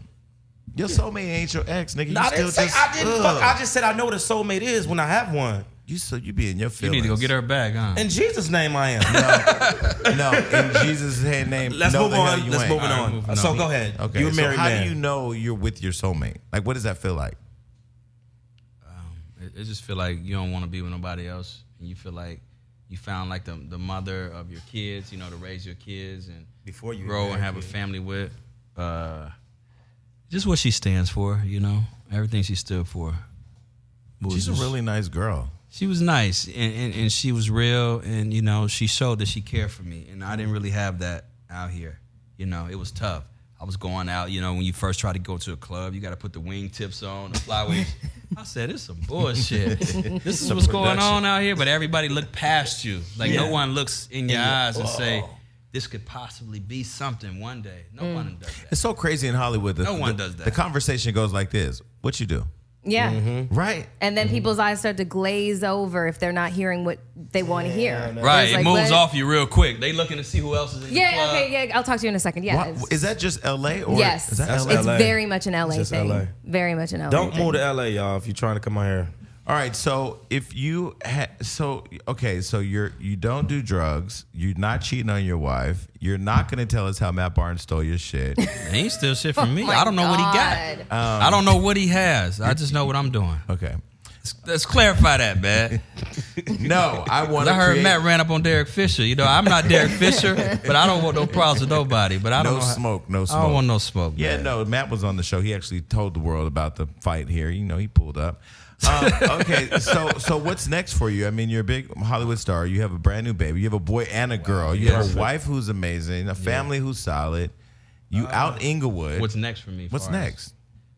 Your soulmate ain't your ex, nigga. You I still didn't say just. I didn't. Ugh. Fuck, I just said I know what a soulmate is when I have one. You be in your You feelings. need to go get her back, huh? In Jesus' name, I am. No, in Jesus' name. Let's no, move the hell on. you Let's ain't. move on. moving So on. go ahead. Okay, You a so married how man. do you know you're with your soulmate? Like, what does that feel like? It just feel like you don't want to be with nobody else, and you feel like you found like the mother of your kids, you know, to raise your kids and Before you grow married, and have a yeah. family with. Just what she stands for, you know, everything she stood for. She's a really nice girl. She was nice and she was real, and you know, she showed that she cared for me, and I didn't really have that out here. You know, it was tough. I was going out, you know, when you first try to go to a club, you got to put the wing tips on, the flyweights. I said, this is some bullshit. This is what's going on out here, but everybody look past you. Like no one looks in your eyes and say, this could possibly be something one day. No one does that. It's so crazy in Hollywood. No one does that. The conversation goes like this: what you do? Yeah. Right. And then people's eyes start to glaze over if they're not hearing what they want to hear. Right, It's it like, moves what? off you real quick. They looking to see who else is in the Yeah, club. okay, yeah. I'll talk to you in a second. Yeah. Why- is that just LA or Yes. is that That's LA? It's LA. very much an LA It's just thing. LA. Very much an LA Don't thing. move to LA, y'all, if you're trying to come out here. All right, so if you so you don't do drugs, you're not cheating on your wife, you're not going to tell us how Matt Barnes stole your shit. And he still shit from me. my I don't know what he God. got. I don't know what he has. I just know what I'm doing. Okay. Let's clarify that, man. No, I want I to heard Matt ran up on Derek Fisher. You know, I'm not Derek Fisher, but I don't want no problems with nobody. But I don't no know. smoke, no I smoke. don't want no smoke. Yeah, man. no, Matt was on the show. He actually told the world about the fight here. You know, he pulled up. Okay, so what's next for you? I mean, you're a big Hollywood star. You have a brand new baby. You have a boy and a girl. You have a wife who's amazing, a family who's solid. You out Inglewood. What's next for me? What's far as- next?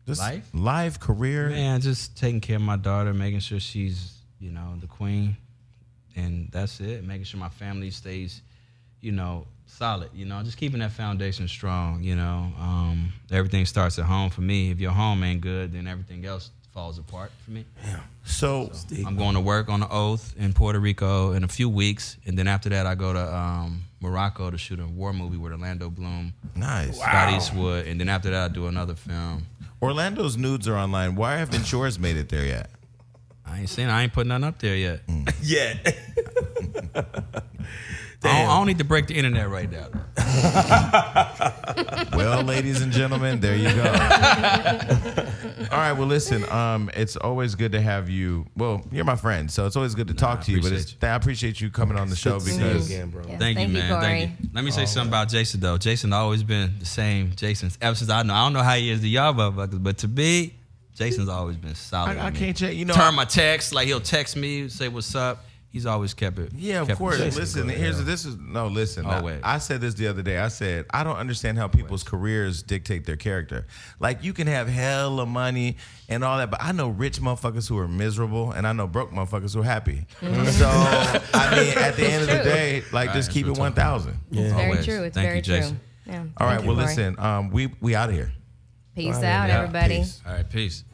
Just Life? life, career. Man, just taking care of my daughter, making sure she's, you know, the queen, and that's it. Making sure my family stays, you know, solid. You know, just keeping that foundation strong. You know, everything starts at home for me. If your home ain't good, then everything else falls apart for me. So I'm going to work on the Oath in Puerto Rico in a few weeks, and then after that, I go to Morocco to shoot a war movie with Orlando Bloom, nice. Scott Eastwood, and then after that, I do another film. Orlando's nudes are online. Why haven't yours made it there yet? I ain't putting nothing up there yet. Yeah. I don't need to break the internet right now. Well, ladies and gentlemen, there you go. All right, well, listen, it's always good to have you. Well, you're my friend, so it's always good to talk to you. But I appreciate you coming on the show because again, bro. Yes, Thank you, man. Cory. Thank you. Let me say something about Jason, though. Jason always been the same Jason ever since I know. I don't know how he is to y'all motherfuckers, but to me, Jason's always been solid. I with me. can't check. You know, Turn my text, like he'll text me, say what's up. He's always kept it. yeah, of kept it course. Jason. Listen, listen. Oh, wait. I said this the other day. I said I don't understand how people's careers dictate their character. Like you can have hella money and all that, but I know rich motherfuckers who are miserable, and I know broke motherfuckers who are happy. So I mean, at the end of the day, like just keep it 1,000. It's very Always. true. It's Thank very you, Jason. true. Yeah. All right. Thank you, Well, Cory. listen. We out of here. Peace out, everybody. Peace. All right, peace.